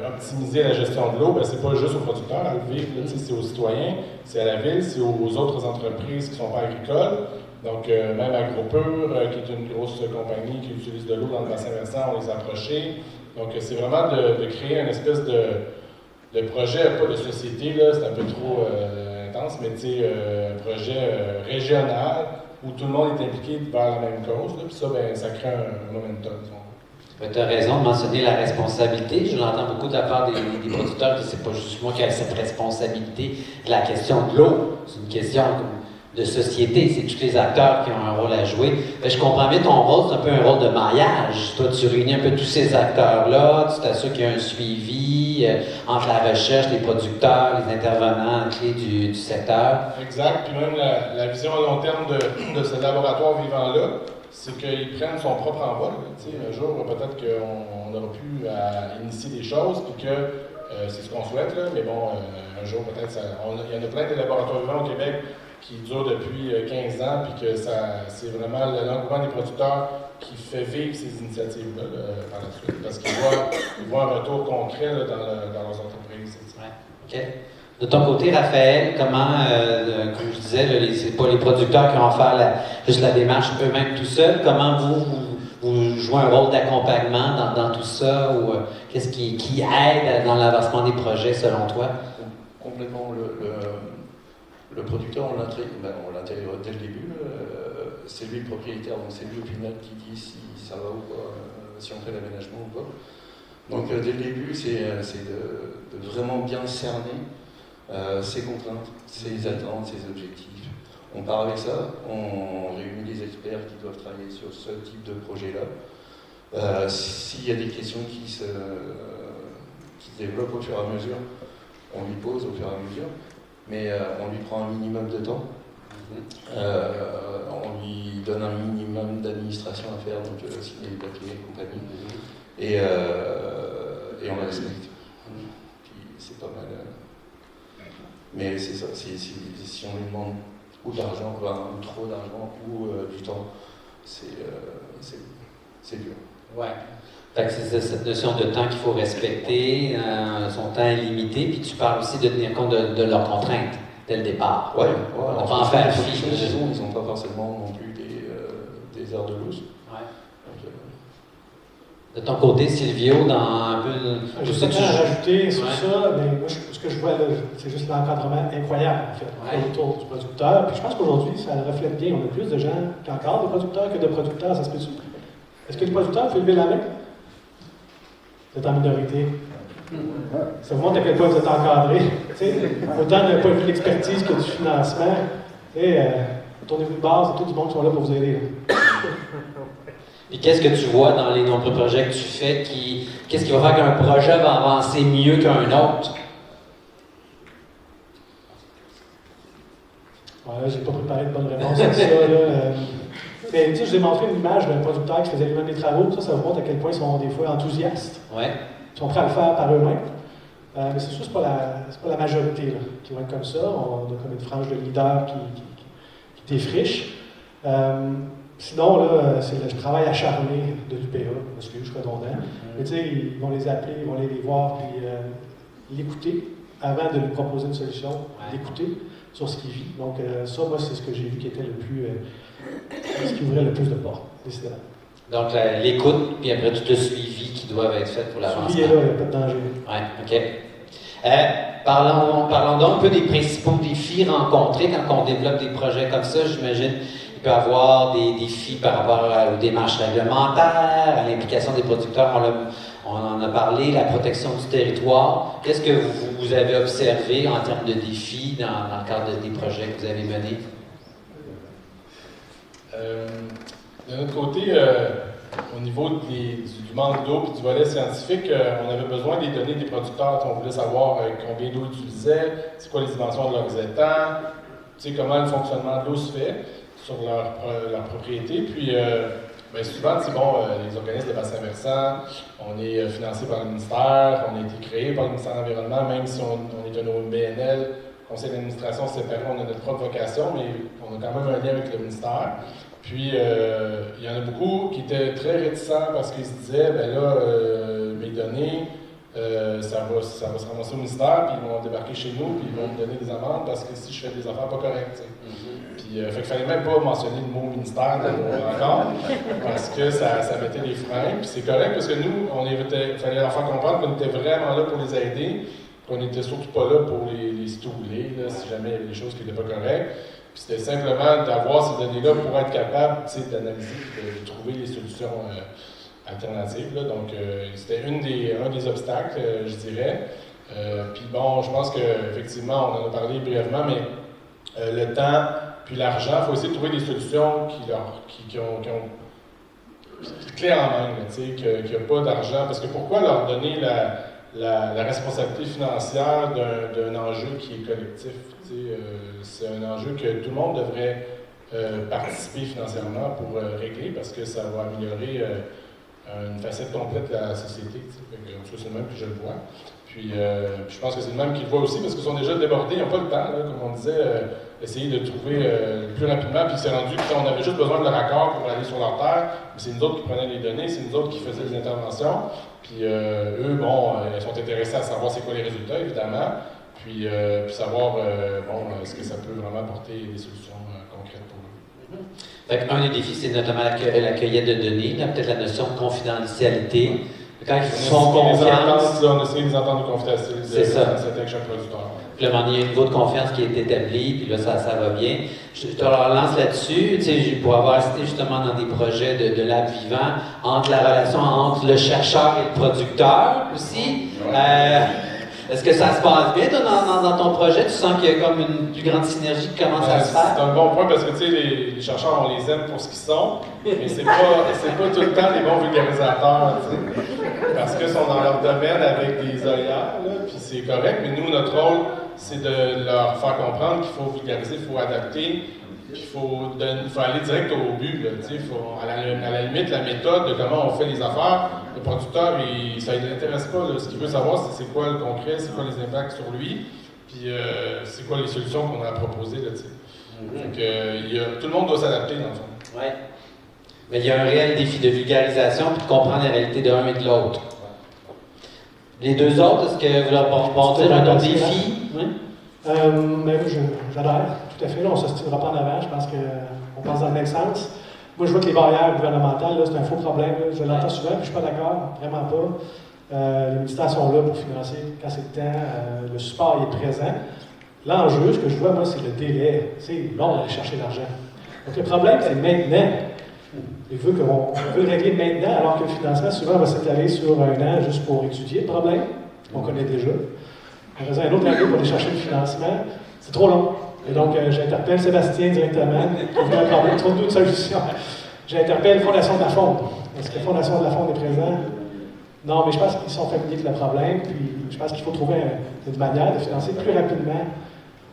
optimiser la gestion de l'eau, ben, c'est pas juste aux producteurs à le vivre, c'est aux citoyens, c'est à la ville, c'est aux autres entreprises qui ne sont pas agricoles. Donc, même AgroPur, qui est une grosse compagnie qui utilise de l'eau dans le bassin versant, on les a approchés. Donc, c'est vraiment de créer une espèce de projet, pas de société, là, c'est un peu trop intense, mais un projet régional où tout le monde est impliqué vers la même cause. Puis ça, ça crée un momentum. Tu as raison de mentionner la responsabilité. Je l'entends beaucoup de la part des producteurs, que c'est pas juste moi qui ai cette responsabilité de la question de l'eau. C'est une question de société, c'est tous les acteurs qui ont un rôle à jouer. Je comprends bien ton rôle, c'est un peu un rôle de maillage. Toi, tu réunis un peu tous ces acteurs-là, tu t'assures qu'il y a un suivi entre la recherche, les producteurs, les intervenants clés du secteur. Exact, puis même la vision à long terme de ce laboratoire vivant-là, c'est qu'il prenne son propre envol. Un jour, peut-être qu'on aura pu initier des choses, puis que c'est ce qu'on souhaite, là, mais un jour, peut-être, il y en a plein de laboratoires vivants au Québec qui dure depuis 15 ans, puis que c'est vraiment l'engouement des producteurs qui fait vivre ces initiatives-là par la suite, parce qu'ils voient un retour concret là, dans leurs entreprises. Ouais. OK. De ton côté, Raphaël, comment, comme je disais, c'est pas les producteurs qui vont faire juste la démarche eux-mêmes tout seuls, comment vous jouez un rôle d'accompagnement dans tout ça, ou qu'est-ce qui aide dans l'avancement des projets selon toi? Complètement. Le producteur, on l'intègre dès le début. C'est lui le propriétaire, donc c'est lui au final qui dit si ça va ou pas, si on fait l'aménagement ou pas. Donc dès le début, c'est de vraiment bien cerner ses contraintes, ses attentes, ses objectifs. On part avec ça, on réunit les experts qui doivent travailler sur ce type de projet-là. S'il y a des questions qui se développent au fur et à mesure, on lui pose au fur et à mesure. Mais on lui prend un minimum de temps On lui donne un minimum d'administration à faire, donc signer les papiers et compagnie. Et on le respecte. Puis c'est pas mal. Mais c'est ça, si on lui demande ou de l'argent, ou trop d'argent, ou du temps, c'est dur. Ouais. Fait que c'est cette notion de temps qu'il faut respecter, son temps est limité, puis tu parles aussi de tenir compte de leurs contraintes dès le départ. Ouais, on va en faire fi. Ils n'ont pas forcément non plus des heures de loose. Ouais. De ton côté, Silvio, dans un peu... Je sais à rajouter sur ça, mais moi, ce que je vois là, c'est juste l'encadrement incroyable, en fait, autour du producteur. Puis je pense qu'aujourd'hui, ça reflète bien. On a plus de gens qui encadrent des producteurs que de producteurs, ça se peut-tu? Est-ce que les producteurs peuvent lever la main? Vous êtes en minorité. Ça vous montre à quel point vous êtes encadré. Autant d'un point de vue de l'expertise que du financement. Tournez-vous de base, tout du monde qui sont là pour vous aider. Et qu'est-ce que tu vois dans les nombreux projets que tu fais qu'est-ce qui va faire qu'un projet va avancer mieux qu'un autre? Ouais, j'ai pas préparé de bonne réponse à ça. Mais tu sais, je vous ai montré une image d'un producteur qui faisait lui-même des travaux. Ça vous montre à quel point ils sont des fois enthousiastes. Ouais. Ils sont prêts à le faire par eux-mêmes. Mais c'est sûr, c'est pas la majorité là, qui vont être comme ça. On a comme une frange de leaders qui défriche. Sinon, là, c'est le travail acharné de l'UPA, parce que je suis redondant. Mais tu sais, ils vont les appeler, ils vont aller les voir, puis l'écouter avant de lui proposer une solution, l'écouter sur ce qu'il vit. Donc, ça, moi, c'est ce que j'ai vu qui était le plus. Ce qui ouvrait le plus de portes, décidément. Donc, l'écoute, puis après tout le suivi qui doivent être fait pour l'avancement. Suivi est là, il n'y a pas de danger. Oui, OK. Parlons donc un peu des principaux défis rencontrés quand on développe des projets comme ça. J'imagine qu'il peut y avoir des défis par rapport aux démarches réglementaires, à l'implication des producteurs. On en a parlé, la protection du territoire. Qu'est-ce que vous avez observé en termes de défis dans le cadre des projets que vous avez menés? De notre côté, au niveau du manque d'eau et du volet scientifique, on avait besoin des données des producteurs. On voulait savoir combien d'eau ils utilisaient, c'est quoi les dimensions de leurs étangs, comment le fonctionnement de l'eau se fait sur leur propriété. Puis, souvent, c'est bon, les organismes de bassin versant, on est financé par le ministère, on a été créé par le ministère de l'Environnement, même si on est un OBNL, conseil d'administration séparé, on a notre propre vocation, mais on a quand même un lien avec le ministère. Puis, il y en a beaucoup qui étaient très réticents parce qu'ils se disaient, mes données, ça va se ramasser au ministère, puis ils vont débarquer chez nous, puis ils vont me donner des amendes parce que si je fais des affaires pas correctes. Puis, il fallait même pas mentionner le mot ministère dans nos rencontres parce que ça mettait des freins. Puis c'est correct parce que nous, il fallait leur faire comprendre qu'on était vraiment là pour les aider, qu'on n'était surtout pas là pour les stouler, si jamais il y avait des choses qui n'étaient pas correctes. Puis c'était simplement d'avoir ces données-là pour être capable d'analyser et de trouver les solutions alternatives. Là. Donc, c'était un des obstacles, je dirais. Puis bon, je pense qu'effectivement, on en a parlé brièvement, mais le temps puis l'argent, il faut essayer de trouver des solutions qui ont clé en main, qu'il n'y a pas d'argent. Parce que pourquoi leur donner la responsabilité financière d'un enjeu qui est collectif? C'est un enjeu que tout le monde devrait participer financièrement pour régler parce que ça va améliorer une facette complète de la société. C'est le même que je le vois. Puis je pense que c'est le même qu'ils le voient aussi parce qu'ils sont déjà débordés, ils n'ont pas le temps, là, comme on disait, essayer de trouver le plus rapidement. Puis c'est rendu qu'on avait juste besoin de leur accord pour aller sur leur terre, mais c'est nous autres qui prenaient les données, c'est nous autres qui faisaient les interventions. Puis eux, ils sont intéressés à savoir c'est quoi les résultats, évidemment. Puis savoir est-ce que ça peut vraiment apporter des solutions concrètes pour eux. Fait un des défis, c'est notamment la cueillette de données, peut-être la notion de confidentialité. Quand ils font confiance. On a signé des ententes de confidentialité avec chaque producteur. Puis là, il y a un niveau de confiance qui est établi, puis là, ça va bien. Je te relance là-dessus, pour avoir assisté justement dans des projets de lab vivant, entre la relation entre le chercheur et le producteur aussi. Est-ce que ça se passe bien dans ton projet? Tu sens qu'il y a comme une plus grande synergie qui commence à se faire? C'est un bon point parce que les chercheurs, on les aime pour ce qu'ils sont, mais c'est pas tout le temps des bons vulgarisateurs, parce qu'ils sont dans leur domaine avec des œillères, puis c'est correct, mais nous, notre rôle, c'est de leur faire comprendre qu'il faut vulgariser, il faut adapter Il faut aller direct au but. Là, à la limite, la méthode de comment on fait les affaires, le producteur, ça ne l'intéresse pas. Là. Ce qu'il veut savoir, c'est quoi le concret, c'est quoi les impacts sur lui, puis c'est quoi les solutions qu'on a proposées. Là, tout le monde doit s'adapter, dans le fond. Oui. Mais il y a un réel défi de vulgarisation puis de comprendre la réalité de l'un et de l'autre. Les deux autres, est-ce que vous leur portez un autre défi? Oui? Mais oui, j'adhère, tout à fait. Là, on ne se tirera pas en avant, je pense qu'on pense dans le même sens. Moi, je vois que les barrières gouvernementales, là, c'est un faux problème. Là. Je l'entends souvent, puis je ne suis pas d'accord, vraiment pas. Les ministères sont là pour financer quand c'est le temps. Le support est présent. L'enjeu, ce que je vois, moi, c'est le délai. C'est long d'aller chercher l'argent. Donc, le problème, c'est maintenant. Il veut qu'on veut le régler maintenant, alors que le financement, souvent, va s'étaler sur un an juste pour étudier le problème, qu'on connaît déjà. En faisant un autre année pour aller chercher le financement, c'est trop long. Et donc, j'interpelle Sébastien directement, pour faire un problème, trop de solutions. J'interpelle Fondation de la Fonde. Est-ce que la Fondation de la Fonde est présente? Non, mais je pense qu'ils sont familiers avec le problème, puis je pense qu'il faut trouver une manière de financer plus rapidement.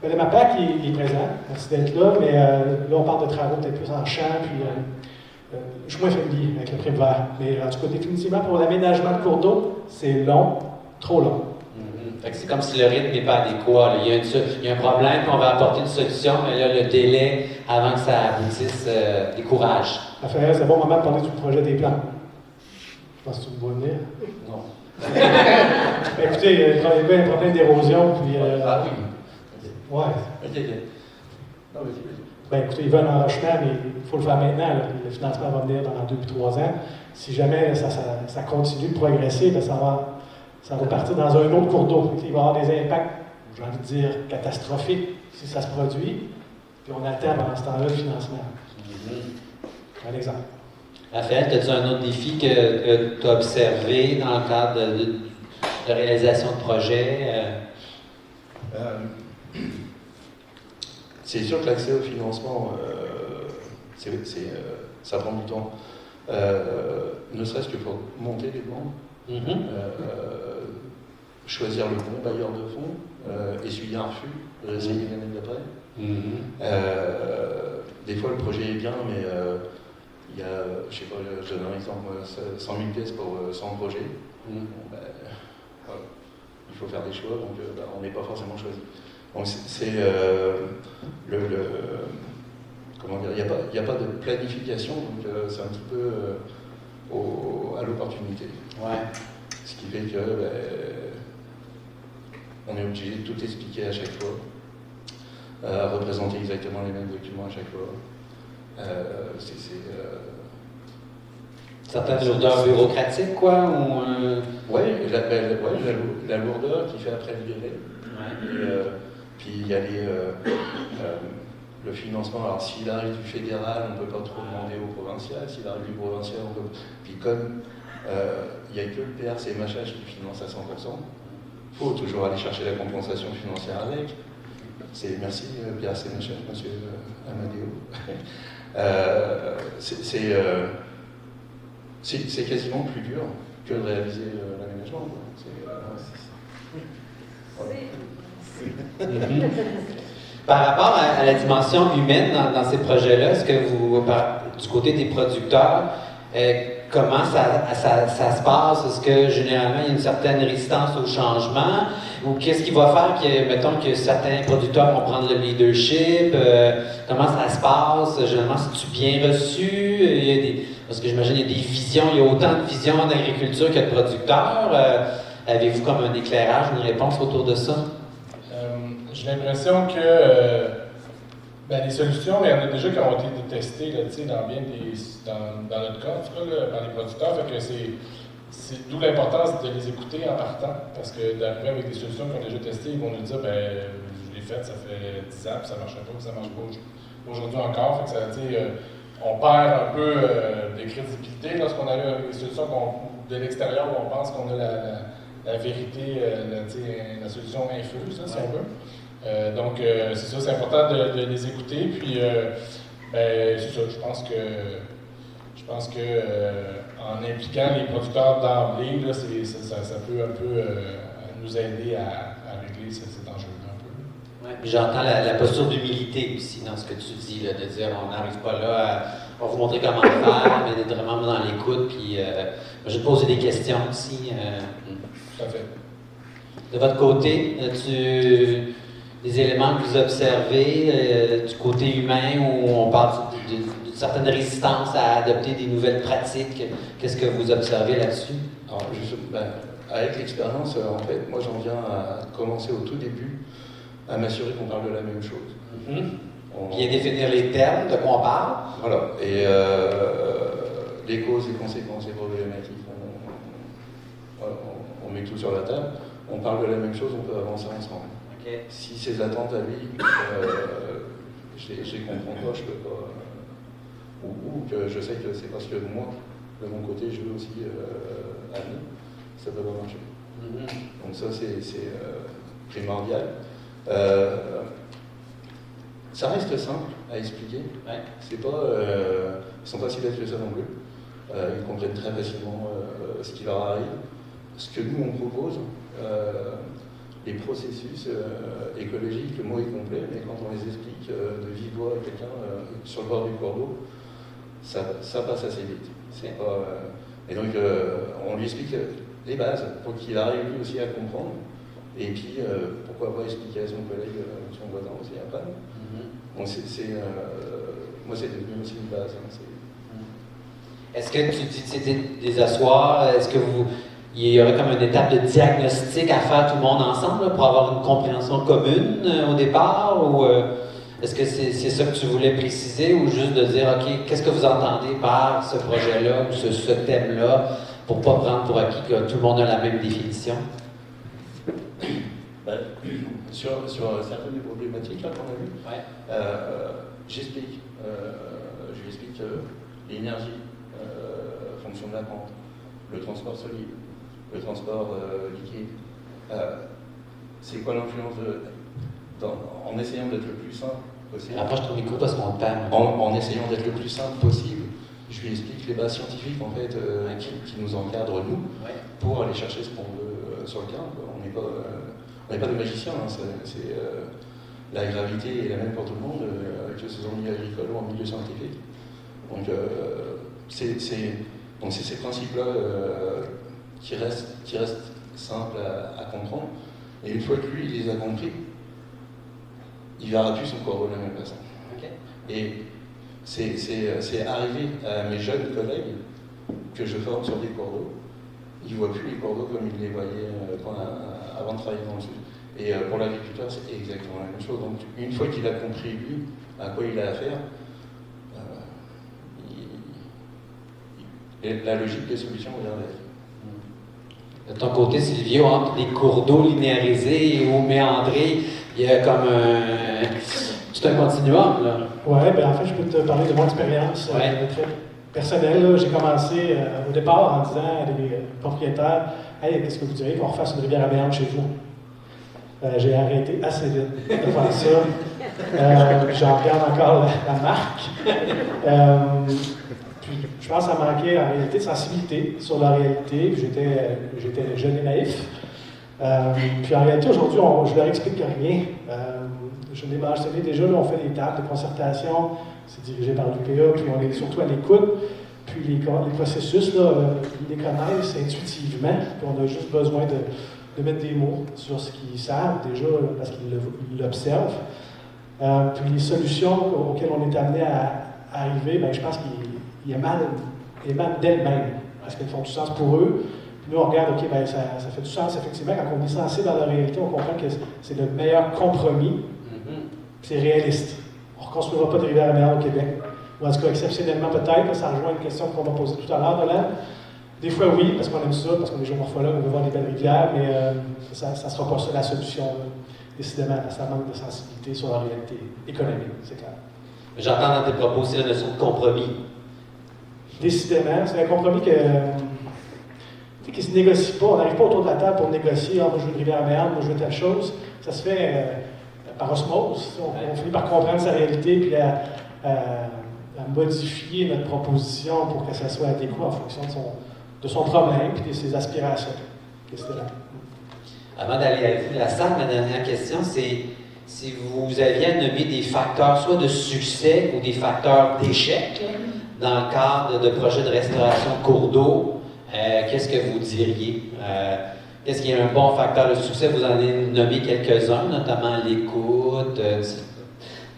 Le MAPAC, il est présent, merci d'être là, mais là, on parle de travaux peut-être plus en champ, puis je suis moins familier avec le prime vert. Mais en tout cas, définitivement, pour l'aménagement de cours d'eau, c'est long, trop long. C'est comme si le rythme n'est pas adéquat. Là. Il y a un problème, puis on va apporter une solution, mais là, le délai avant que ça aboutisse décourage. Raphaël, c'est un bon moment de parler du projet des plans. Je pense que tu me vois venir. Non. Écoutez, il y a un problème d'érosion, puis... Ah oui. Ouais. Ok. Non, vas-y. Ben, écoutez, ils veulent un enrochement, mais il faut le faire maintenant. Là. Le financement va venir dans 2 ou 3 ans. Si jamais ça continue de progresser, ben, ça va partir dans un autre cours d'eau. Il va y avoir des impacts, j'ai envie de dire, catastrophiques si ça se produit. Puis on attend pendant ce temps-là le financement. Un exemple. Raphaël, as-tu un autre défi que tu as observé dans le cadre de réalisation de projet? C'est sûr que l'accès au financement, ça prend du temps. Ne serait-ce que pour monter les banques, choisir le bon bailleur de fonds, essuyer un refus, réessayer l'année d'après. Des fois, le projet est bien, mais il y a, je sais pas, je donne un exemple, 100 000 pièces pour 100 projets. Voilà. Il faut faire des choix, donc on n'est pas forcément choisi. Donc c'est comment dire, il n'y a pas de planification, donc c'est un petit peu à l'opportunité. Ouais. Ce qui fait que on est obligé de tout expliquer à chaque fois, représenter exactement les mêmes documents à chaque fois. Certaines lourdeurs bureaucratiques, quoi? Oui, la lourdeur qui fait après le délai. Ouais. Puis il y a le financement. Alors s'il arrive du fédéral, on ne peut pas trop demander au provincial. S'il arrive du provincial, on peut. Puis comme il n'y a que le PRC-MHH qui finance à 100%, il faut toujours aller chercher la compensation financière avec. Merci PRC-MHH, monsieur Amadeo. C'est quasiment plus dur que de réaliser l'aménagement. Par rapport à la dimension humaine dans ces projets-là, est-ce que vous, du côté des producteurs, comment ça se passe? Est-ce que généralement il y a une certaine résistance au changement? Ou qu'est-ce qui va faire que, mettons, que certains producteurs vont prendre le leadership? Comment ça se passe? Généralement, c'est-tu bien reçu? Parce que j'imagine qu'il y a des visions, il y a autant de visions en agriculture que de producteurs. Avez-vous comme un éclairage, une réponse autour de ça? J'ai l'impression que les solutions, il y en a déjà qui ont été testées là, dans notre cas, en tout cas, par les producteurs. Fait que c'est d'où l'importance de les écouter en partant. Parce que d'après, avec des solutions qu'on a déjà testées, ils vont nous dire je l'ai faite, ça fait 10 ans, puis ça ne marche pas, puis ça ne marche pas aujourd'hui encore. Fait que ça, on perd un peu de crédibilité lorsqu'on arrive avec des solutions de l'extérieur où on pense qu'on a la vérité, la solution infuse, si on veut. Donc, c'est ça, c'est important de les écouter. Puis, c'est ça, je pense que en impliquant les producteurs d'emblée, là, ça peut un peu nous aider à régler cet enjeu-là un peu. Ouais, puis j'entends la posture d'humilité aussi dans ce que tu dis, là, de dire on n'arrive pas là à vous montrer comment faire, mais d'être vraiment dans l'écoute. Puis je vais te poser des questions aussi. Tout à fait. De votre côté, as-tu des éléments que vous observez du côté humain où on parle d'une certaine résistance à adopter des nouvelles pratiques? Qu'est-ce que vous observez là-dessus? Alors, avec l'expérience, en fait, moi j'en viens à commencer au tout début à m'assurer qu'on parle de la même chose. Bien définir les termes, de quoi on parle. Voilà, et les causes, les conséquences, les problématiques, on met tout sur la table, on parle de la même chose, on peut avancer ensemble. Okay. Si ses attentes à lui, je les comprends pas, je peux pas. Ou que je sais que c'est parce que moi, de mon côté, je veux aussi aller, ça peut pas marcher. Donc ça, c'est primordial. Ça reste simple à expliquer. Ouais. C'est pas, ils sont pas si bêtes que ça non plus. Ils comprennent très facilement ce qui leur arrive. Ce que nous on propose, les processus écologiques, le mot est complet, mais quand on les explique de vive voix à quelqu'un sur le bord du cours d'eau, ça passe assez vite. C'est pas, et donc on lui explique les bases pour qu'il arrive lui aussi à comprendre. Et puis pourquoi pas expliquer à son collègue, son voisin aussi après. Donc moi c'est devenu aussi une base. Est-ce que tu dis que c'était des assoirs? Est-ce que il y aurait comme une étape de diagnostic à faire tout le monde ensemble là, pour avoir une compréhension commune au départ? Ou est-ce que c'est ça que tu voulais préciser ou juste de dire, OK, qu'est-ce que vous entendez par ce projet-là ou ce thème-là pour ne pas prendre pour acquis que tout le monde a la même définition? Sur certaines des problématiques là, qu'on a vues, Ouais. j'explique. Je lui explique l'énergie, fonction de la pente, le transport solide, le transport liquide. C'est quoi l'influence en essayant d'être le plus simple possible. Après, je trouve les cours parce qu'on le perd. En essayant d'être le plus simple possible, je lui explique les bases scientifiques en fait, qui nous encadrent nous, pour aller chercher ce qu'on veut sur le terrain. On n'est pas des magiciens, hein, la gravité est la même pour tout le monde, que ce soit en milieu agricole ou en milieu scientifique. Donc c'est ces principes-là qui restent simples à comprendre. Et une fois que lui, il les a compris, il verra plus son corps de la même façon. Okay. Et c'est arrivé à mes jeunes collègues que je forme sur des cours d'eau. Ils ne voient plus les cours d'eau comme ils les voyaient avant de travailler dans le sud. Et pour l'agriculteur, c'est exactement la même chose. Donc, une fois qu'il a compris, lui, à quoi il a affaire, la logique des solutions vient avec. De ton côté, Silvio, entre les cours d'eau linéarisés ou méandrés, il y a comme tout un continuum, là. Ouais, ben en fait, je peux te parler de mon expérience très personnelle. Là. J'ai commencé au départ en disant à des propriétaires, « Hey, qu'est-ce que vous diriez qu'on refasse une rivière à méandre chez vous? » J'ai arrêté assez vite de faire ça. J'en regarde encore la marque. Puis, je pense que ça manquait en réalité de sensibilité sur la réalité. J'étais jeune et naïf. Puis en réalité, aujourd'hui, je leur explique rien. Je l'ai mentionné déjà, là, on fait des tables de concertation, c'est dirigé par l'UPA, puis on est surtout à l'écoute. Puis les processus, là, ils les connaissent intuitivement, puis on a juste besoin de mettre des mots sur ce qu'ils savent déjà, parce qu'ils l'observent. Puis les solutions auxquelles on est amené à arriver, ben, je pense qu'ils émanent d'elles-mêmes, parce qu'elles font du sens pour eux. Puis nous, on regarde, OK, ben, ça fait du sens, effectivement, quand on est sensé dans la réalité, on comprend que c'est le meilleur compromis, c'est réaliste. On ne reconstruira pas de rivière à méandre au Québec. Ou en tout cas, exceptionnellement peut-être, ça rejoint une question qu'on m'a posée tout à l'heure, Nolan. Des fois, oui, parce qu'on aime ça, parce qu'on est géomorphologue, on veut voir des belles rivières, mais ça ne sera pas ça la solution, décidément, parce que ça manque de sensibilité sur la réalité économique, c'est clair. J'entends dans tes propos aussi la notion de compromis. Décidément, c'est un compromis qui ne se négocie pas. On n'arrive pas autour de la table pour négocier, moi je veux une rivière à méandre, moi je veux telle chose. Ça se fait par osmose. On finit par comprendre sa réalité, puis à modifier notre proposition pour que ça soit adéquat en fonction de son problème et de ses aspirations. Avant d'aller à la salle, ma dernière question, c'est si vous aviez à nommer des facteurs soit de succès ou des facteurs d'échec dans le cadre de projets de restauration de cours d'eau, qu'est-ce que vous diriez? Qu'est-ce qui est un bon facteur de succès? Vous en avez nommé quelques-uns, notamment l'écoute,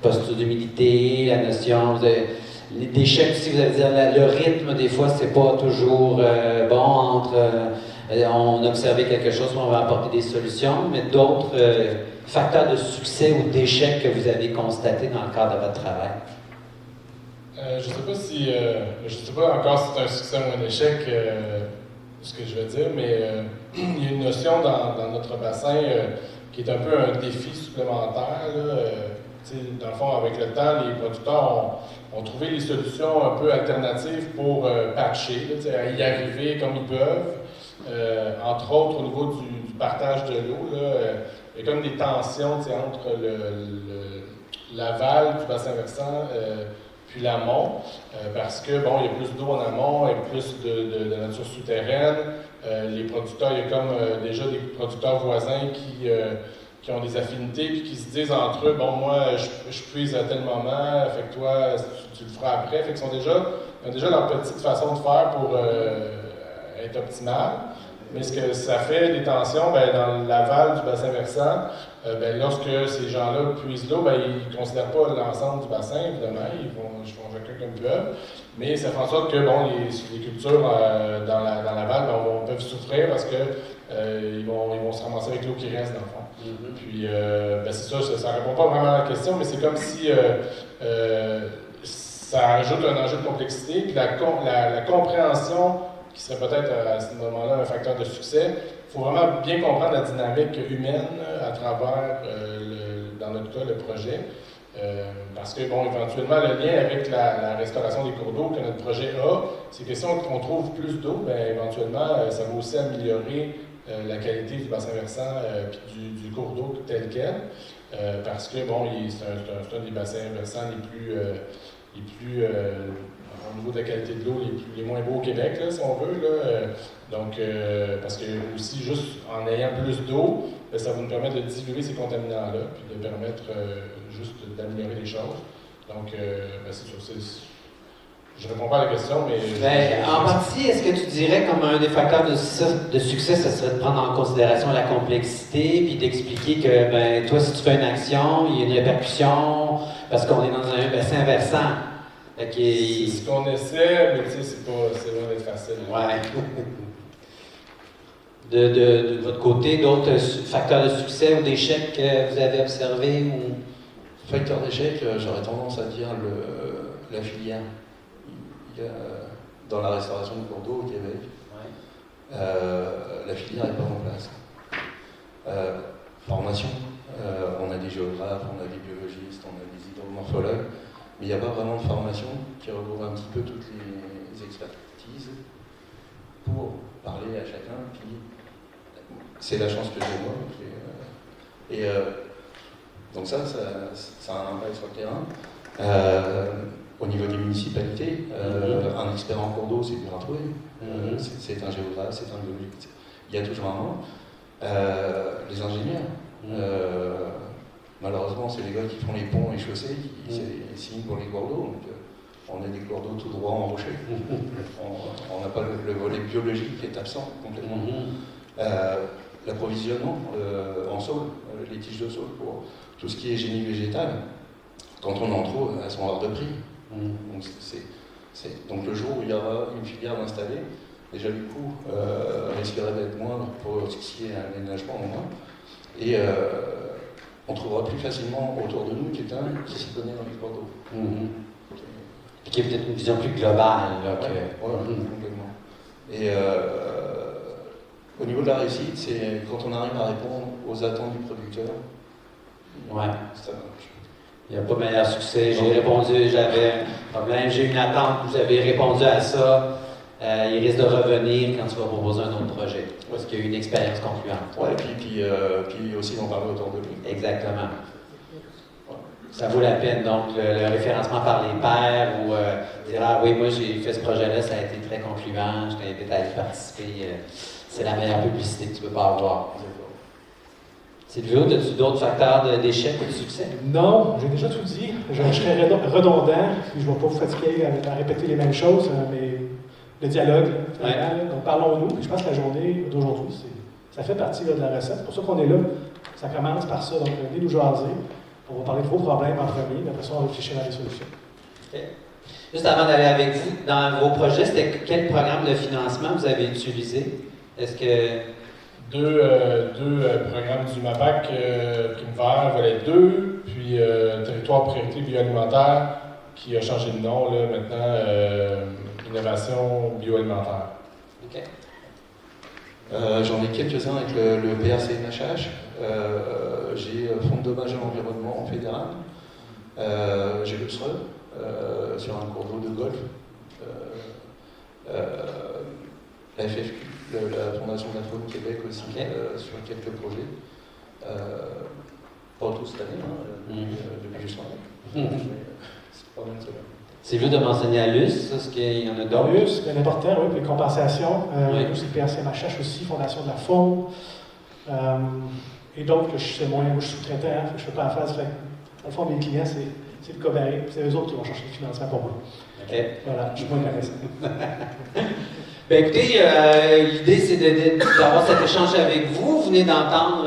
posture d'humilité, la notion d'échec aussi, vous allez dire le rythme, des fois, c'est pas toujours bon entre on a observé quelque chose, on va apporter des solutions, mais d'autres facteurs de succès ou d'échec que vous avez constatés dans le cadre de votre travail? Je sais pas encore si c'est un succès ou un échec, ce que je veux dire, mais il y a une notion dans notre bassin qui est un peu un défi supplémentaire. Dans le fond, avec le temps, les producteurs ont trouvé des solutions un peu alternatives pour patcher, à y arriver comme ils peuvent. Entre autres, au niveau du partage de l'eau, il y a comme des tensions entre l'aval du bassin versant puis l'amont, parce que, bon, il y a plus d'eau en amont, il y a plus de nature souterraine. Les producteurs, il y a comme déjà des producteurs voisins qui ont des affinités puis qui se disent entre eux, bon, moi, je puise à tel moment, fait que toi, tu le feras après. Fait qu'ils ont déjà leur petite façon de faire pour être optimale. Mais ce que ça fait des tensions, dans l'aval du bassin versant, lorsque ces gens-là puisent l'eau, ils ne considèrent pas l'ensemble du bassin, évidemment, ils font chacun comme ils peuvent, mais ça fait en sorte que les cultures dans l'aval peuvent souffrir parce que ils vont se ramasser avec l'eau qui reste dans le fond. Puis, c'est ça ne répond pas vraiment à la question, mais c'est comme si ça ajoute un enjeu de complexité, puis la compréhension qui serait peut-être à ce moment-là un facteur de succès. Il faut vraiment bien comprendre la dynamique humaine à travers, dans notre cas, le projet. Parce que, éventuellement, le lien avec la restauration des cours d'eau que notre projet a, c'est que si on trouve plus d'eau, éventuellement, ça va aussi améliorer la qualité du bassin versant puis du cours d'eau tel quel. Parce que, c'est un des bassins versants les plus au niveau de la qualité de l'eau, les moins beaux au Québec, là, si on veut. Parce que aussi, juste en ayant plus d'eau, ça va nous permettre de diluer ces contaminants-là, puis de permettre juste d'améliorer les choses. Donc, c'est sûr. Je ne réponds pas à la question, mais... en partie, est-ce que tu dirais comme un des facteurs de succès, ce serait de prendre en considération la complexité, puis d'expliquer que, toi, si tu fais une action, il y a une répercussion, parce qu'on est dans un bassin versant. C'est ce qu'on essaie, mais c'est loin d'être facile. Ouais. De votre côté, d'autres facteurs de succès ou d'échec que vous avez observés ou... Facteur d'échec, j'aurais tendance à dire la filière. Il y a, dans la restauration du cours d'eau au Québec, la filière n'est pas en place. Formation, on a des géographes, on a des biologistes, on a des hydromorphologues, mais il n'y a pas vraiment de formation qui regroupe un petit peu toutes les expertises pour parler à chacun. Puis c'est la chance que j'ai moi. Donc ça a un impact sur le terrain. Au niveau des municipalités, un expert en cours d'eau, c'est dur à trouver. C'est un géographe, c'est un biologiste. Il y a toujours un manque. Les ingénieurs. Malheureusement, c'est les gars qui font les ponts et chaussées qui signent pour les cours d'eau. Donc, on a des cours d'eau tout droit en rocher. On n'a pas le volet biologique qui est absent complètement. L'approvisionnement en saule, les tiges de saule pour tout ce qui est génie végétal, quand on en trouve, elles sont hors de prix. Donc le jour où il y aura une filière d'installer, déjà le coût risquerait d'être moindre pour ce qui est aménagement au moins. Et on trouvera plus facilement autour de nous quelqu'un qui s'y connaît dans les cours d'eau. Qui est peut-être une vision plus globale. Complètement. Et au niveau de la réussite, c'est quand on arrive à répondre aux attentes du producteur. Ça marche. Il n'y a pas meilleur succès. J'ai répondu, j'avais un problème, j'ai une attente, vous avez répondu à ça. Il risque de revenir quand tu vas proposer un autre projet. Parce qu'il y a eu une expérience concluante. Puis aussi d'en parler autour de lui. Exactement. Ça vaut la peine, donc, le référencement par les pairs ou dire « Ah oui, moi j'ai fait ce projet-là, ça a été très concluant, je t'invite à y participer. » C'est la meilleure publicité que tu peux pas avoir. Sylvio, as-tu d'autres facteurs d'échec ou de succès? Non, j'ai déjà tout dit. Je serais redondant, puis je ne vais pas vous fatiguer à répéter les mêmes choses, mais le dialogue, donc parlons-nous. Puis je pense que la journée d'aujourd'hui, ça fait partie de la recette. C'est pour ça qu'on est là. Ça commence par ça. Donc, venez nous jaser. On va parler de vos problèmes en premier, mais après ça, on va réfléchir à des solutions. Okay. Juste avant d'aller avec vous, dans vos projets, c'était quel programme de financement vous avez utilisé? Est-ce que... Deux programmes du MAPAC, Primevert, volet 2, puis Territoire priorité bioalimentaire, qui a changé de nom, là, maintenant, Innovation bioalimentaire. OK. J'en ai quelques-uns avec le PRC-MHH. J'ai Fonds de dommage à l'environnement fédéral. J'ai le SRE sur un cours d'eau de golf. La FFQ, la Fondation de la Faune Québec aussi, sur quelques projets. Pas tous cette année, depuis que je suis là. C'est pas mal ça. C'est vu de m'enseigner à l'US, est-ce qu'il y en a d'autres? l'US, c'est important, oui, puis les compensations. Nous, c'est le PRC-MHH aussi, Fondation de la Faune. Et d'autres que je sais moins, moi je suis sous-traitant, je ne fais pas en face. Dans le fond, mes clients, c'est le Cobaret, c'est eux autres qui vont chercher le financement pour moi. OK. Voilà, je suis moins connaissant. Bien, écoutez, l'idée, c'est d'avoir cet échange avec vous. Vous venez d'entendre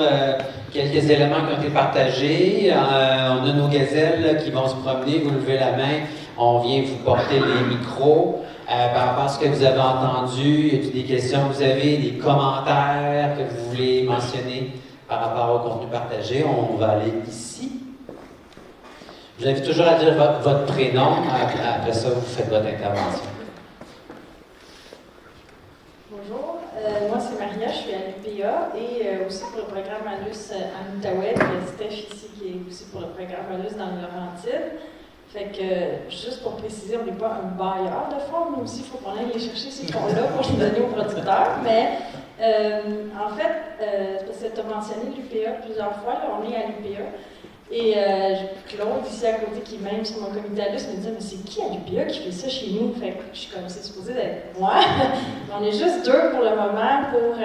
quelques éléments qui ont été partagés. On a nos gazelles qui vont se promener. Vous levez la main. On vient vous porter les micros. Par rapport à ce que vous avez entendu, y a-t-il des questions que vous avez, des commentaires que vous voulez mentionner par rapport au contenu partagé? On va aller ici. Je vous invite toujours à dire votre prénom. Après ça, vous faites votre intervention. Bonjour, moi c'est Maria, je suis à l'UPA et aussi pour le programme ALUS en Outaouais. Il y a Steph ici qui est aussi pour le programme ALUS dans le Laurentide. Fait que, juste pour préciser, on n'est pas un bailleur de fonds, nous aussi, il faut qu'on aille les chercher ces fonds-là pour les donner aux producteurs. Mais en fait, parce que tu as mentionné l'UPA plusieurs fois, là, on est à l'UPA. Et Claude, ici à côté, qui est même sur mon comité ALUS, me disait, mais c'est qui à l'UPA qui fait ça chez nous? Fait que je suis comme, c'est supposé d'être moi. On est juste deux pour le moment pour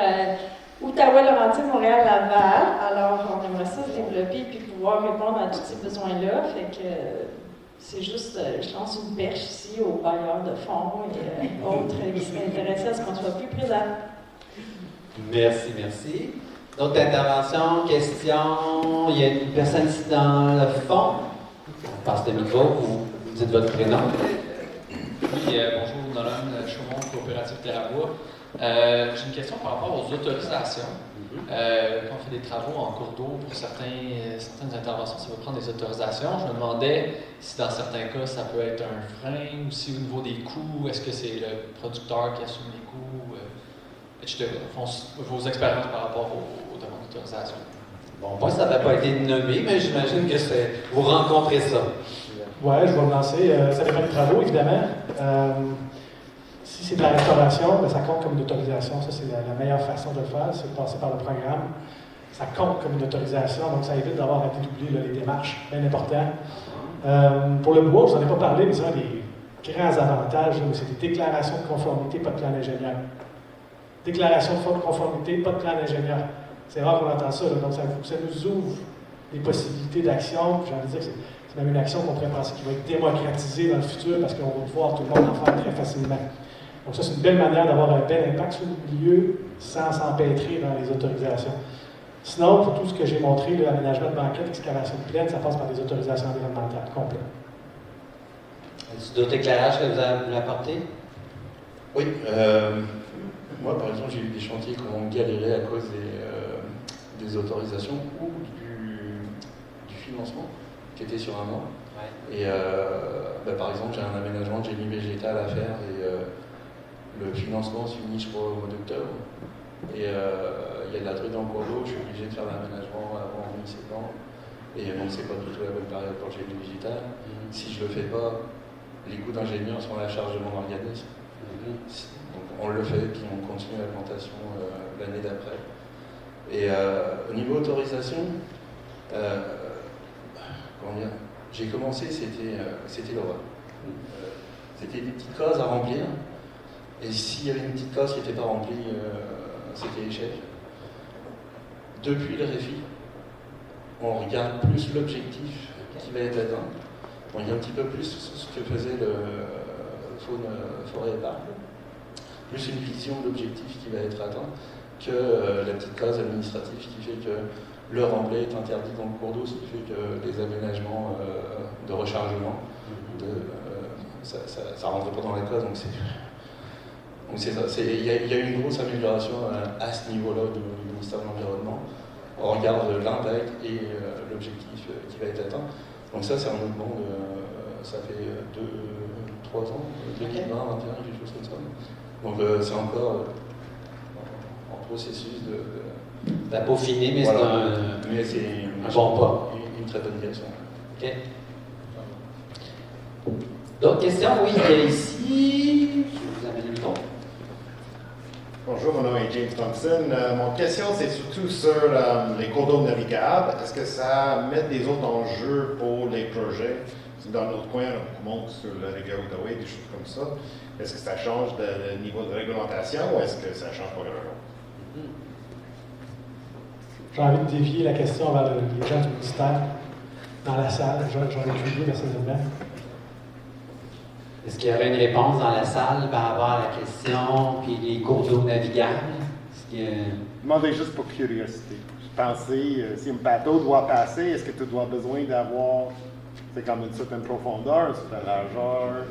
Outaouais, Laurentide, Montréal, Laval. Alors, on aimerait ça se développer et puis pouvoir répondre à tous ces besoins-là. Fait que c'est juste, je lance une perche ici aux bailleurs de fonds et autres qui seraient intéressés à ce qu'on soit plus présent. Merci, merci. D'autres interventions, questions? Il y a une personne ici dans le fond. On passe le micro, vous dites votre prénom. Oui, bonjour, Nolan Chaumont, coopérative Terrabois. J'ai une question par rapport aux autorisations. Quand on fait des travaux en cours d'eau, pour certaines interventions, ça va prendre des autorisations. Je me demandais si dans certains cas, ça peut être un frein, ou si au niveau des coûts, est-ce que c'est le producteur qui assume les coûts, etc. Vos expériences par rapport aux demandes d'autorisation. Bon, moi, ça n'avait pas été nommé, mais j'imagine que vous rencontrez ça. Oui, je vais me lancer. Ça dépend des travaux, évidemment. Si c'est de la restauration, bien, ça compte comme une autorisation. Ça, c'est la meilleure façon de le faire, c'est de passer par le programme. Ça compte comme une autorisation, donc ça évite d'avoir à dédoubler les démarches, bien important. Pour le bois, je vous en ai pas parlé, mais c'est un des grands avantages, c'est des déclarations de conformité, pas de plan d'ingénieur. Déclaration de conformité, pas de plan d'ingénieur. C'est rare qu'on entend ça, là. Donc ça nous ouvre des possibilités d'action. J'ai envie de dire que c'est même une action qu'on pourrait penser qui va être démocratisée dans le futur parce qu'on va pouvoir tout le monde en faire très facilement. Donc ça, c'est une belle manière d'avoir un bel impact sur le milieu sans s'empêtrer dans les autorisations. Sinon, pour tout ce que j'ai montré, l'aménagement de banquettes, excavation de plaine, ça passe par des autorisations environnementales complètes. Est-ce d'autres éclairages que vous avez apportés? Oui. Moi, par exemple, j'ai eu des chantiers qui ont galéré à cause des autorisations ou du financement qui était sur un an. Ouais. Et par exemple, j'ai un aménagement de génie végétal à faire et le financement se finit, je crois, au mois d'octobre. Et il y a de la truie dans le cours d'eau, je suis obligé de faire l'aménagement avant mi-septembre. Et donc, c'est pas du tout la bonne période pour le génie végétal. Si je le fais pas, les coûts d'ingénieur sont à la charge de mon organisme. Donc, on le fait, puis on continue la plantation l'année d'après. Et au niveau autorisation, j'ai commencé, c'était l'horreur. C'était des petites cases à remplir. Et s'il y avait une petite case qui n'était pas remplie, c'était échec. Depuis le REFI, on regarde plus l'objectif qui va être atteint. On y a un petit peu plus ce que faisait le faune, forêt et parc, plus une vision de l'objectif qui va être atteint que la petite case administrative qui fait que le remblai est interdit dans le cours d'eau, ce qui fait que les aménagements de rechargement, ça rentre pas dans la case, donc c'est ça. Il y a une grosse amélioration à ce niveau-là du ministère de l'Environnement. On regarde l'impact et l'objectif qui va être atteint. Donc ça, c'est un mouvement ça fait 2-3 ans, 2020, 2021, quelque chose comme ça. Donc c'est encore en processus T'as peaufiné, mais voilà. c'est un bon pas. Une très bonne direction. OK. D'autres questions? Oui, il y a ici. Je vous amène le micro. Bonjour, mon nom est James Thompson. Mon question, c'est surtout sur les cours d'eau navigables. Est-ce que ça met des autres enjeux pour les projets? Dans notre coin, on monte sur le rivière Outaouais, des choses comme ça. Est-ce que ça change le niveau de réglementation ou est-ce que ça change pas grand-chose? J'ai envie de dévier la question vers les gens du ministère dans la salle. J'en ai cueilli personnellement. Est-ce qu'il y aurait une réponse dans la salle par rapport à la question, puis les cours d'eau navigables? Je demandais juste pour curiosité. Je pensais, si un bateau doit passer, est-ce que tu dois besoin d'avoir, c'est comme une certaine profondeur, une certaine largeur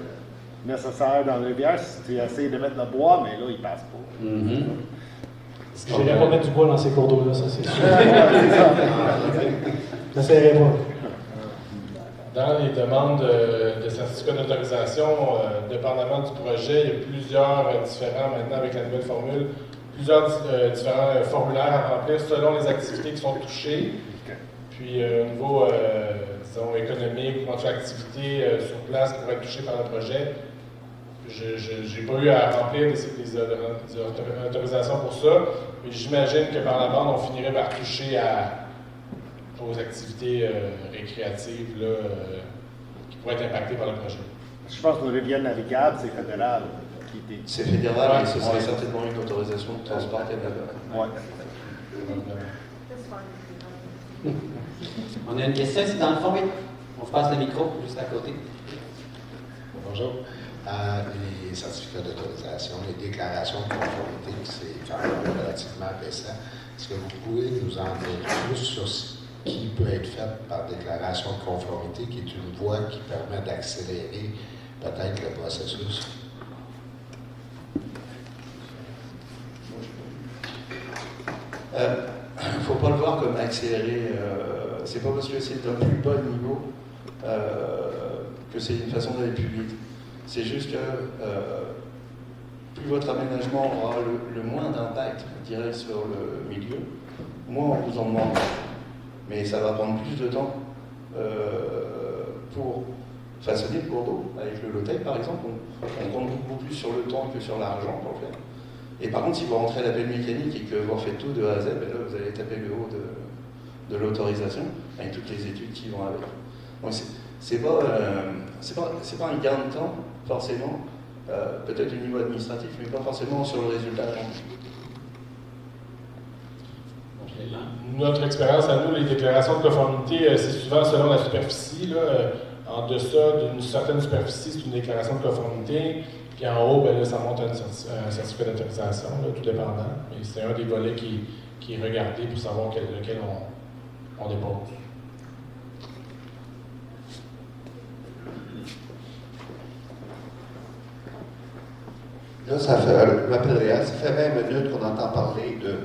nécessaire dans la rivière? Si tu essaies de mettre le bois, mais là, il passe pas. Je n'irai pas mettre du bois dans ces cours d'eau-là, ça c'est sûr. Je n'essaierai pas. Dans les demandes de certificat d'autorisation, dépendamment du projet, il y a plusieurs différents, maintenant avec la nouvelle formule, plusieurs différents formulaires à remplir selon les activités qui sont touchées. Puis au niveau, disons, économique, éventuelle activité sur place qui pourrait être touchée par le projet, je n'ai pas eu à remplir des autorisations pour ça, mais j'imagine que par la bande, on finirait par toucher aux activités récréatives là, qui pourraient être impactées par le projet. Je pense que le rivière navigable, c'est fédéral. C'est fédéral, mais ce serait certainement une autorisation de transport Canada. Ouais. On a une question ici dans le fond, oui. On se passe le micro juste à côté. Bonjour. Les certificats d'autorisation, les déclarations de conformité, c'est quand même relativement récent. Est-ce que vous pouvez nous en dire plus sur ce qui peut être fait par déclaration de conformité, qui est une voie qui permet d'accélérer peut-être le processus? Il ne faut pas le voir comme accélérer. C'est pas parce que c'est un plus bas niveau que c'est une façon d'aller plus vite. C'est juste que plus votre aménagement aura le moins d'impact direct sur le milieu, moins on vous en demande. Mais ça va prendre plus de temps pour façonner le cours d'eau. Avec le low-tech, par exemple, on compte beaucoup plus sur le temps que sur l'argent pour le faire. Et par contre, si vous rentrez à l'appel mécanique et que vous refaites tout de A à Z, ben là, vous allez taper le haut de l'autorisation, avec toutes les études qui vont avec. Donc, c'est pas un gain de temps, forcément, peut-être au niveau administratif, mais pas forcément sur le résultat. Notre expérience à nous, les déclarations de conformité, c'est souvent selon la superficie. Là, en deçà d'une certaine superficie, c'est une déclaration de conformité. Puis en haut, ben là, ça monte à un certificat d'autorisation, tout dépendant. Mais c'est un des volets qui est regardé pour savoir lequel on dépose. Là, ça fait, je m'appelle Réal, ça fait 20 minutes qu'on entend parler de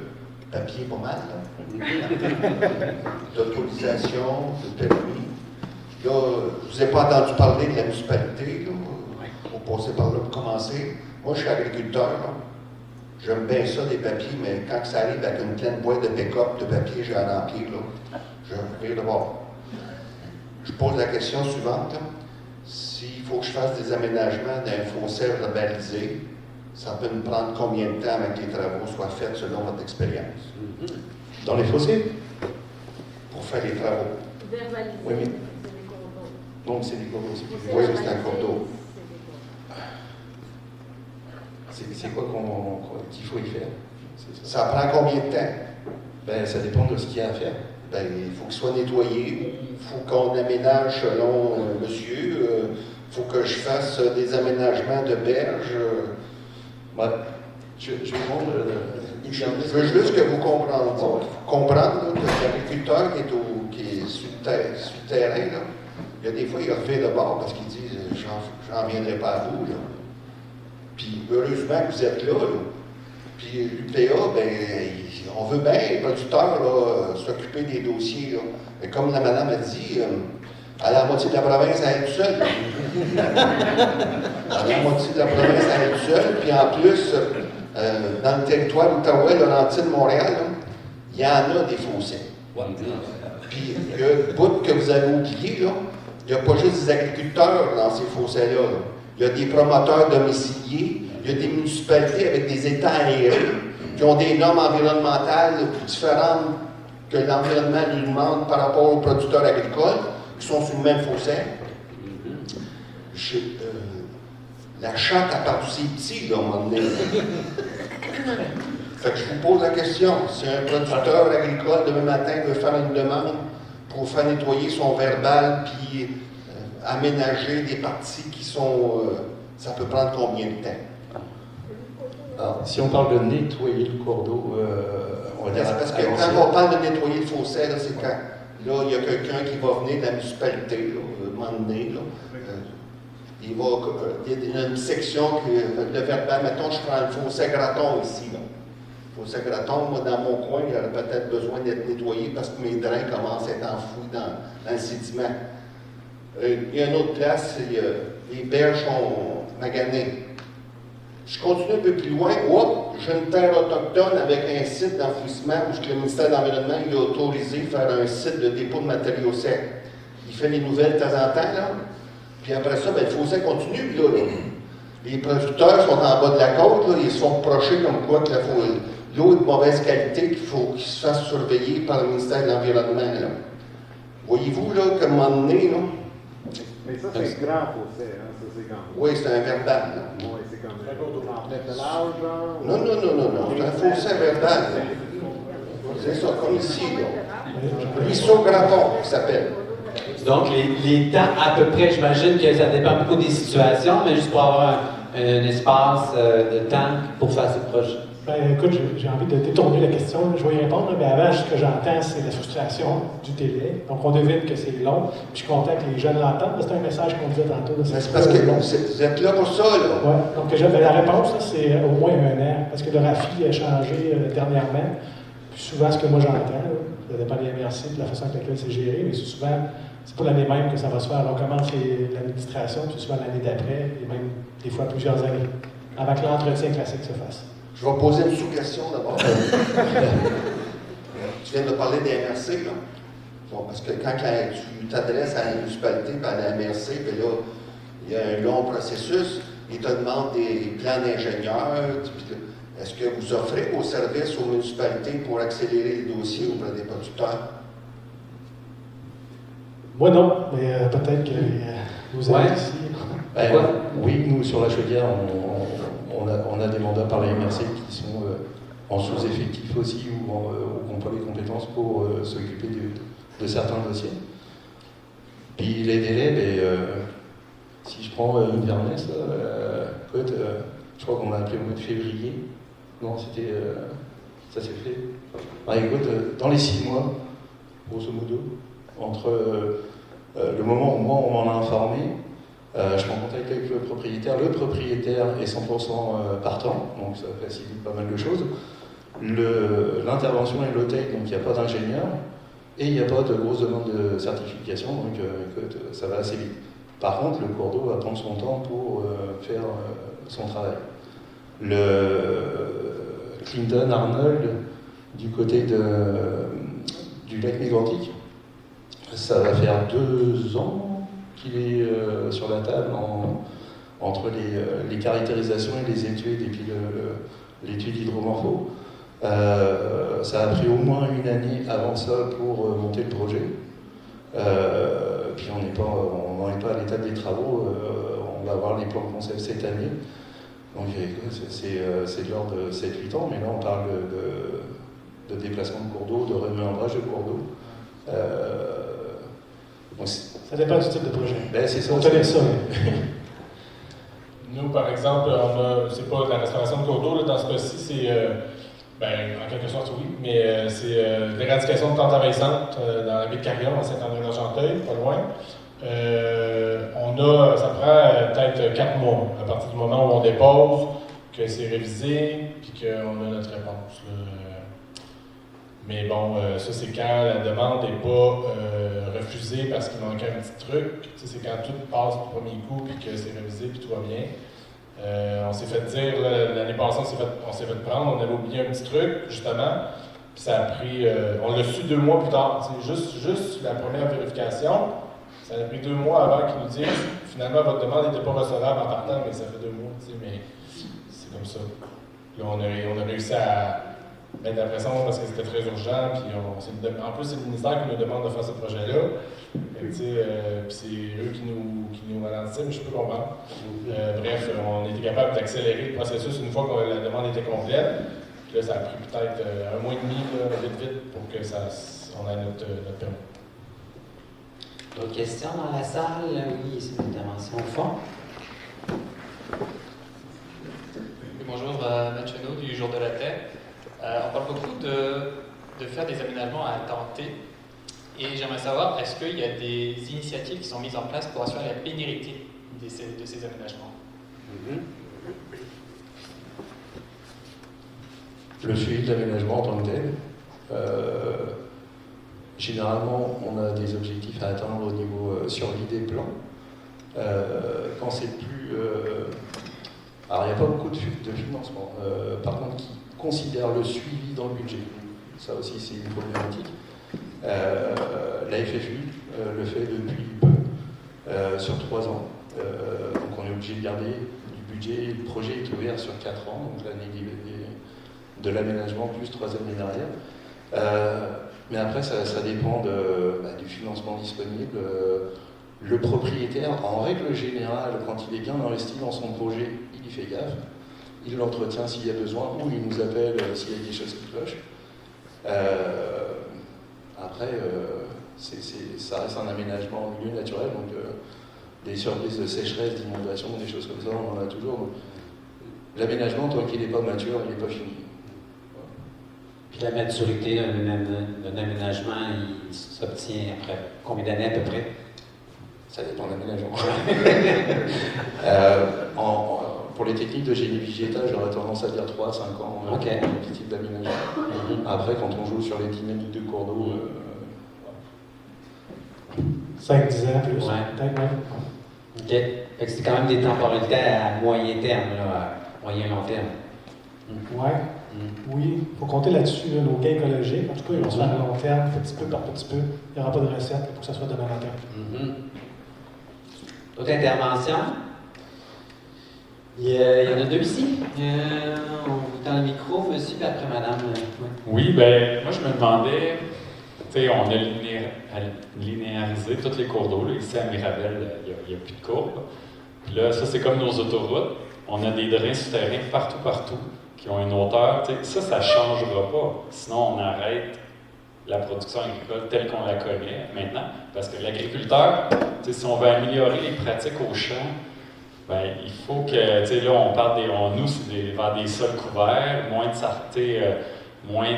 papier pas mal, d'autorisation, de permis. Là, je ne vous ai pas entendu parler de la municipalité, là. On passait par là pour commencer. Moi, je suis agriculteur, là. J'aime bien ça, des papiers, mais quand ça arrive avec une pleine boîte de pick-up de papier, j'ai à remplir, là. Je vais de voir. Je pose la question suivante, là. S'il faut que je fasse des aménagements d'un fossé rebalisé, ça peut me prendre combien de temps avant que les travaux soient faits selon votre expérience? Dans les fossés? Pour faire les travaux. Verbaliser, oui, mais... c'est des cours d'eau. Donc c'est des cours d'eau. Oui, c'est un cours d'eau. C'est quoi qu'il faut y faire? Ça prend combien de temps? Ben, ça dépend de ce qu'il y a à faire. ben, il faut qu'il soit nettoyé, ou il faut qu'on aménage selon monsieur, il faut que je fasse des aménagements de berges. Je vais prendre. Je veux juste que vous comprendre que l'agriculteur qui est sur le terrain, là, il y a des fois, il refait de bord parce qu'il dit j'en viendrai pas à vous. Là. Puis heureusement que vous êtes là. Puis l'UPA, ben, on veut bien, les producteurs, s'occuper des dossiers. Là. Mais comme la madame a dit, à la moitié de la province à être seule. À la moitié de la province à être seule. Puis en plus, dans le territoire Outaouais, Laurentides, Montréal, là, il y en a des fossés. Puis le bout que vous avez oublié, là, il n'y a pas juste des agriculteurs dans ces fossés-là. Là. Il y a des promoteurs domiciliés, il y a des municipalités avec des étangs aérés qui ont des normes environnementales différentes que l'environnement lui demande par rapport aux producteurs agricoles qui sont sur le même fossé. La chatte a perdu ses petits, là, à un moment donné. Fait que je vous pose la question. Si un producteur agricole demain matin veut faire une demande pour faire nettoyer son verbal puis aménager des parties qui sont... ça peut prendre combien de temps? Alors, si on parle de nettoyer le cours d'eau, on va dire... Parce que quand on parle de nettoyer le fossé, là, c'est quand là, il y a quelqu'un qui va venir de la municipalité, là, à un moment donné, là, il y a une section, le verbal, mettons, je prends le fossé Graton ici, là. Le fossé Graton, moi, dans mon coin, il y aurait peut-être besoin d'être nettoyé parce que mes drains commencent à être enfouis dans le sédiment. Il y a une autre place, les berges sont maganées. Je continue un peu plus loin. J'ai une terre autochtone avec un site d'enfouissement où le ministère de l'Environnement il a autorisé faire un site de dépôt de matériaux secs. Il fait les nouvelles de temps en temps, là. Puis après ça, ben, le fossé continue, là. Les producteurs sont en bas de la côte, là, ils se font reprocher comme quoi que l'eau est de mauvaise qualité, qu'il faut qu'ils se fassent surveiller par le ministère de l'Environnement, là. Voyez-vous, là, qu'à un moment donné, là, mais ça, c'est grand fossé, hein? Ça, c'est grand. Oui, c'est un verbal, là. Oui, c'est comme en plein pelage, genre. Non, c'est un fossé verbal. C'est ça, comme ici, là. Ruisseau Graton, qui s'appelle. Donc, les temps, à peu près, j'imagine que ça dépend beaucoup des situations, mais juste pour avoir un espace de temps pour faire ce projet. Ben, écoute, j'ai envie de détourner la question, je vais y répondre, mais avant, ce que j'entends, c'est la frustration du délai. Donc, on devine que c'est long, puis je suis content que les jeunes l'entendent. C'est un message qu'on disait tantôt. C'est parce que vous êtes là pour ça, là. Oui, donc la réponse, là, c'est au moins un an, parce que le RAFI a changé dernièrement. Puis souvent, ce que moi j'entends, là, ça dépend des MRC, de la façon avec laquelle c'est géré, mais c'est souvent, c'est pas l'année même que ça va se faire. On commence l'administration, puis c'est souvent l'année d'après, et même des fois plusieurs années, avant que l'entretien classique se fasse. Je vais poser une sous-question d'abord. Tu viens de parler des MRC, là. Bon, parce que quand tu t'adresses à la municipalité, puis à la MRC, puis là, il y a un long processus, ils te demandent des plans d'ingénieurs. Est-ce que vous offrez vos services aux municipalités pour accélérer les dossiers auprès des producteurs? Moi non, mais peut-être que vous avez ici. Oui, nous, sur la Chaudière, on a des mandats par la MRC qui sont en sous-effectif aussi ou qui n'ont pas les compétences pour s'occuper de certains dossiers. Puis les délais, si je prends Inverness, je crois qu'on l'a appelé au mois de février. Non, c'était. Ça s'est fait. Écoute, dans les 6 mois, grosso modo, entre le moment où moi on m'en a informé, je suis en contact avec le propriétaire. Le propriétaire est 100% partant, donc ça facilite pas mal de choses. L'intervention est low-tech, donc il n'y a pas d'ingénieur, et il n'y a pas de grosse demande de certification, donc écoute, ça va assez vite. Par contre, le cours d'eau va prendre son temps pour faire son travail. Le Clinton Arnold, du côté du lac Mégantic, ça va faire 2 ans qu'il est sur la table entre les caractérisations et les études, et puis l'étude hydromorpho. Ça a pris au moins 1 année avant ça pour monter le projet. Puis on n'en est pas à l'étape des travaux. On va avoir les plans de concept cette année. Donc c'est de l'ordre de 7-8 ans, mais là on parle de déplacement de cours d'eau, de remembrage de cours d'eau. Ça dépend du type de projet. Ben, c'est ça. On connaît ça. Nous, par exemple, c'est pas de la restauration de cours d'eau, dans ce cas-ci, c'est, en quelque sorte, oui, mais c'est l'éradication de plantes envahissantes dans la baie de Carillon, à Saint-André-d'Argenteuil, pas loin. Ça prend peut-être 4 mois, à partir du moment où on dépose, que c'est révisé, puis qu'on a notre réponse. Mais bon, ça, c'est quand la demande n'est pas refusée parce qu'il manquait un petit truc. C'est quand tout passe du premier coup, puis que c'est révisé, puis tout va bien. On s'est fait dire, l'année passée, on s'est fait prendre, on avait oublié un petit truc, justement, puis ça a pris, on l'a su 2 mois plus tard. Juste la première vérification, ça a pris 2 mois avant qu'ils nous disent, finalement, votre demande n'était pas recevable en partant, mais ça fait 2 mois, mais c'est comme ça. Là, on a réussi à mettre la pression parce que c'était très urgent, puis en plus, c'est le ministère qui nous demande de faire ce projet-là. Puis c'est eux qui nous ralentissaient, mais je peux comprendre. Bref, on était capable d'accélérer le processus une fois que la demande était complète. Puis là, ça a pris peut-être 1 mois et demi, vite, pour que on ait notre permis. D'autres questions dans la salle? Oui, c'est une intervention au fond. Bonjour, Matt Chenot du Jour de la Terre. On parle beaucoup de faire des aménagements à temps T. Et j'aimerais savoir, est-ce qu'il y a des initiatives qui sont mises en place pour assurer la pénibilité de ces aménagements? Le suivi de l'aménagement en tant que tel. Généralement, on a des objectifs à atteindre au niveau survie des plans. Quand c'est plus... alors, il n'y a pas beaucoup de financement. Par contre, qui considère le suivi dans le budget. Ça aussi, c'est une problématique. La FFU le fait depuis peu, sur 3 ans. Donc, on est obligé de garder du budget. Le projet est ouvert sur 4 ans, donc l'année de l'aménagement plus 3 années derrière. Mais après, ça dépend du financement disponible. Le propriétaire, en règle générale, quand il est bien investi dans son projet, il y fait gaffe. Il l'entretient s'il y a besoin, ou il nous appelle s'il y a des choses qui clochent. Après, ça reste un aménagement en milieu naturel, donc des surprises de sécheresse, d'inondation, des choses comme ça, on en a toujours. Donc, l'aménagement, tant qu'il n'est pas mature, il n'est pas fini. Puis la maturité d'un aménagement, il s'obtient après combien d'années à peu près? Ça dépend de l'aménagement. Pour les techniques de génie végétal, j'aurais tendance à dire 3 à 5 ans pour les types d'aménagement. Après, quand on joue sur les dynamiques de cours d'eau... 5-10 ans plus, peut-être même. OK. Fait que c'est quand même des temporalités à moyen terme, là, à moyen-long terme. Oui, il faut compter là-dessus. Nos gains écologiques, en tout cas, ils vont se faire à long terme, petit peu par petit peu. Il n'y aura pas de recette, il faut que ça soit demain matin. D'autres interventions? Il y en a 2 ici. On vous tend le micro, monsieur, puis après madame. Oui, ben moi je me demandais, tu sais, on a linéarisé tous les cours d'eau. Ici à Mirabel, il n'y a plus de cours. Puis là, ça c'est comme nos autoroutes. On a des drains souterrains partout, qui ont une hauteur. Ça ne changera pas. Sinon, on arrête la production agricole telle qu'on la connaît maintenant. Parce que l'agriculteur, si on veut améliorer les pratiques au champ, ben, il faut que, là, on parle nous, c'est vers des sols couverts, moins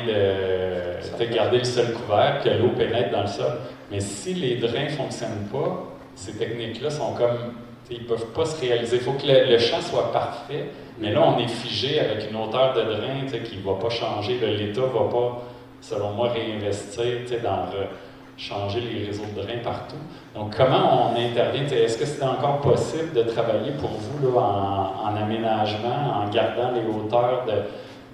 de garder le sol couvert, que l'eau pénètre dans le sol. Mais si les drains ne fonctionnent pas, ces techniques-là sont comme, ils ne peuvent pas se réaliser. Il faut que le champ soit parfait, mais là, on est figé avec une hauteur de drain qui ne va pas changer. L'État ne va pas, selon moi, réinvestir dans changer les réseaux de drains partout. Donc, comment on intervient? Est-ce que c'est encore possible de travailler pour vous là, en aménagement, en gardant les hauteurs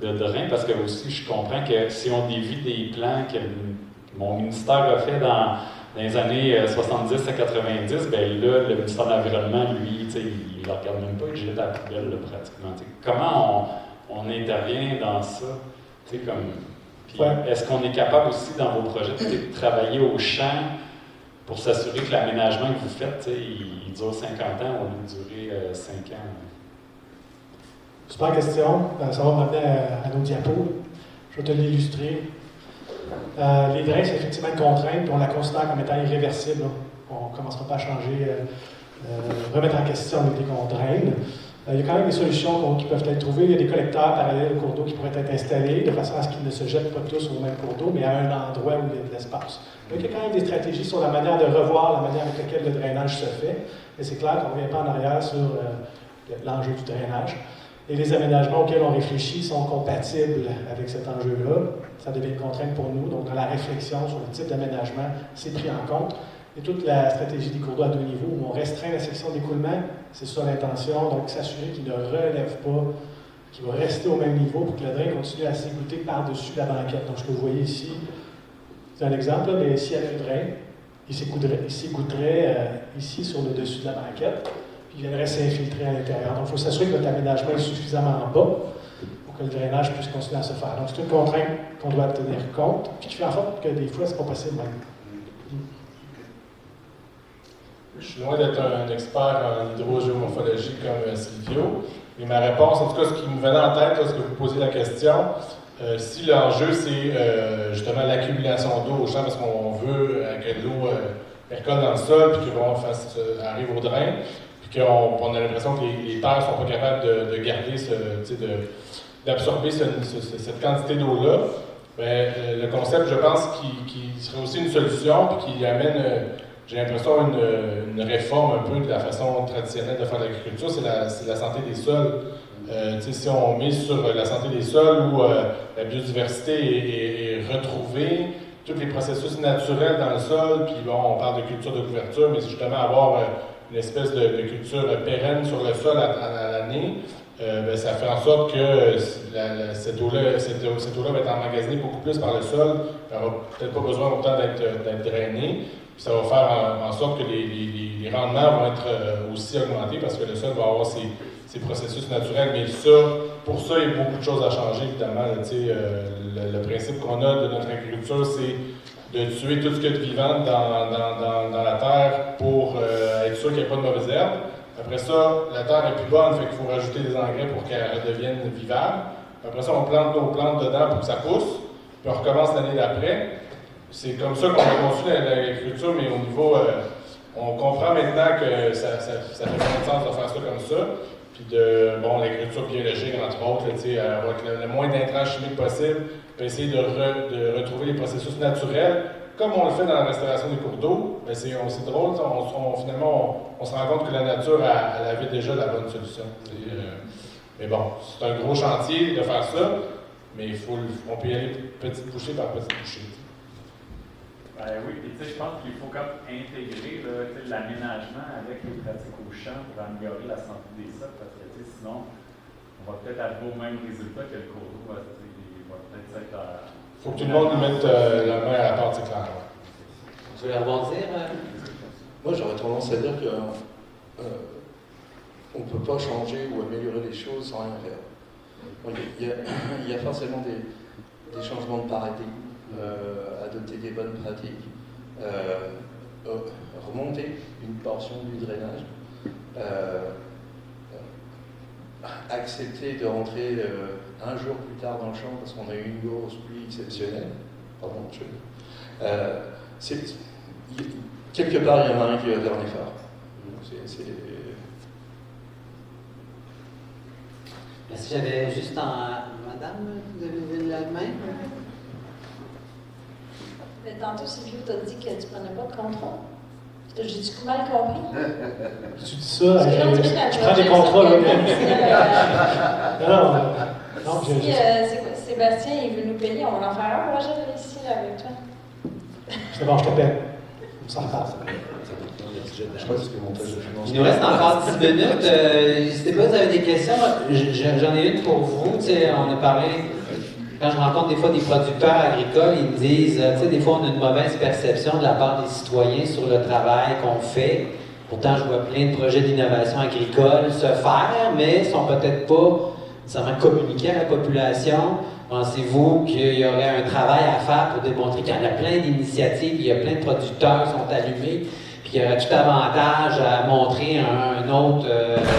de drains? Parce que aussi, je comprends que si on dévie des plans que mon ministère a fait dans les années 70 à 90, bien là, le ministère de l'Environnement, lui, il ne regarde même pas, il jette à la poubelle là, pratiquement. Comment on intervient dans ça? Est-ce qu'on est capable aussi, dans vos projets, de travailler au champ pour s'assurer que l'aménagement que vous faites, il dure 50 ans au lieu de durer 5 ans? Super question. Ça va m'amener à nos diapos. Je vais te l'illustrer. Les drains, c'est effectivement une contrainte, puis on la considère comme étant irréversible. Là. On ne commencera pas à changer, remettre en question dès qu'on draine. Il y a quand même des solutions qui peuvent être trouvées. Il y a des collecteurs parallèles au cours d'eau qui pourraient être installés de façon à ce qu'ils ne se jettent pas tous au même cours d'eau, mais à un endroit où il y a de l'espace. Donc, il y a quand même des stratégies sur la manière de revoir la manière avec laquelle le drainage se fait. Mais c'est clair qu'on ne revient pas en arrière sur l'enjeu du drainage. Et les aménagements auxquels on réfléchit sont compatibles avec cet enjeu-là. Ça devient une contrainte pour nous. Donc, dans la réflexion sur le type d'aménagement, c'est pris en compte. Et toute la stratégie des cours d'eau à 2 niveaux, où on restreint la section d'écoulement, c'est ça l'intention. Donc, s'assurer qu'il ne relève pas, qu'il va rester au même niveau pour que le drain continue à s'égoutter par-dessus la banquette. Donc, ce que vous voyez ici, c'est un exemple, là, mais s'il y avait un drain, il s'égouttrait ici sur le dessus de la banquette, puis il viendrait s'infiltrer à l'intérieur. Donc, il faut s'assurer que notre aménagement est suffisamment bas pour que le drainage puisse continuer à se faire. Donc, c'est une contrainte qu'on doit tenir compte, puis qui fait en sorte que des fois, c'est pas possible même. Je suis loin d'être un expert en hydrogéomorphologie comme Silvio, mais ma réponse, en tout cas, ce qui me venait en tête lorsque vous posiez la question, si l'enjeu c'est justement l'accumulation d'eau au champ, parce qu'on veut que l'eau percole dans le sol, puis qu'on arrive au drain, puis qu'on a l'impression que les terres ne sont pas capables de garder d'absorber cette quantité d'eau-là, bien, le concept, je pense, qui serait aussi une solution, puis qui amène. J'ai l'impression une réforme un peu de la façon traditionnelle de faire l'agriculture, c'est la santé des sols. Si on met sur la santé des sols où la biodiversité est retrouvée, tous les processus naturels dans le sol, puis bon, on parle de culture de couverture, mais c'est justement avoir une espèce de culture pérenne sur le sol à l'année, ça fait en sorte que cette eau-là va être emmagasinée beaucoup plus par le sol, elle n'aura peut-être pas besoin autant d'être drainée. Puis ça va faire en sorte que les rendements vont être aussi augmentés parce que le sol va avoir ses processus naturels. Mais pour ça, il y a beaucoup de choses à changer, évidemment. Là, le principe qu'on a de notre agriculture, c'est de tuer tout ce qu'il y a de vivant dans la terre pour être sûr qu'il n'y ait pas de mauvaises herbes. Après ça, la terre est plus bonne, fait qu'il faut rajouter des engrais pour qu'elle redevienne vivable. Après ça, on plante nos plantes dedans pour que ça pousse. Puis on recommence l'année d'après. C'est comme ça qu'on a conçu l'agriculture, mais au niveau, on comprend maintenant que ça fait plein de sens de faire ça comme ça. Puis l'agriculture biologique, entre autres, avec le moins d'intrants chimiques possible, puis essayer de retrouver les processus naturels, comme on le fait dans la restauration des cours d'eau. C'est drôle, finalement, on se rend compte que la nature, elle avait déjà la bonne solution. Mais bon, c'est un gros chantier de faire ça, mais on peut y aller petite bouchée par petite bouchée. Oui, et je pense qu'il faut comme intégrer l'aménagement avec les pratiques au champ pour améliorer la santé des sols, parce que sinon, on va peut-être arriver au même résultat que le cours d'eau va peut-être être à... Il faut que tout le monde mette la main à la pâte, c'est clair. Vous voulez rebondir? Moi, j'aurais tendance à dire qu'on ne peut pas changer ou améliorer les choses sans rien faire. Il y a forcément des changements de paradigme. Adopter des bonnes pratiques, remonter une portion du drainage, accepter de rentrer un jour plus tard dans le champ parce qu'on a eu une grosse pluie exceptionnelle. Pardon, quelque part, il y en a un qui va faire un effort. Si j'avais juste Madame, vous avez levé la main? Mais tantôt, Silvio t'a dit que tu ne prenais pas de contrôle. J'ai-tu mal compris? Tu dis ça, je prends des contrôles. Non, si Sébastien il veut nous payer, on va en faire un projet ici avec toi. C'est bon, je t'appelle. On s'en reparle. Il nous reste encore 10 minutes. N'hésitez pas, vous avez des questions. J'en ai une pour vous. On a parlé... Quand je rencontre des fois des producteurs agricoles, ils me disent, des fois on a une mauvaise perception de la part des citoyens sur le travail qu'on fait. Pourtant, je vois plein de projets d'innovation agricole se faire, mais ne sont peut-être pas nécessairement communiqués à la population. Pensez-vous qu'il y aurait un travail à faire pour démontrer qu'il y en a plein d'initiatives, il y a plein de producteurs qui sont allumés, puis qu'il y aurait tout avantage à montrer un autre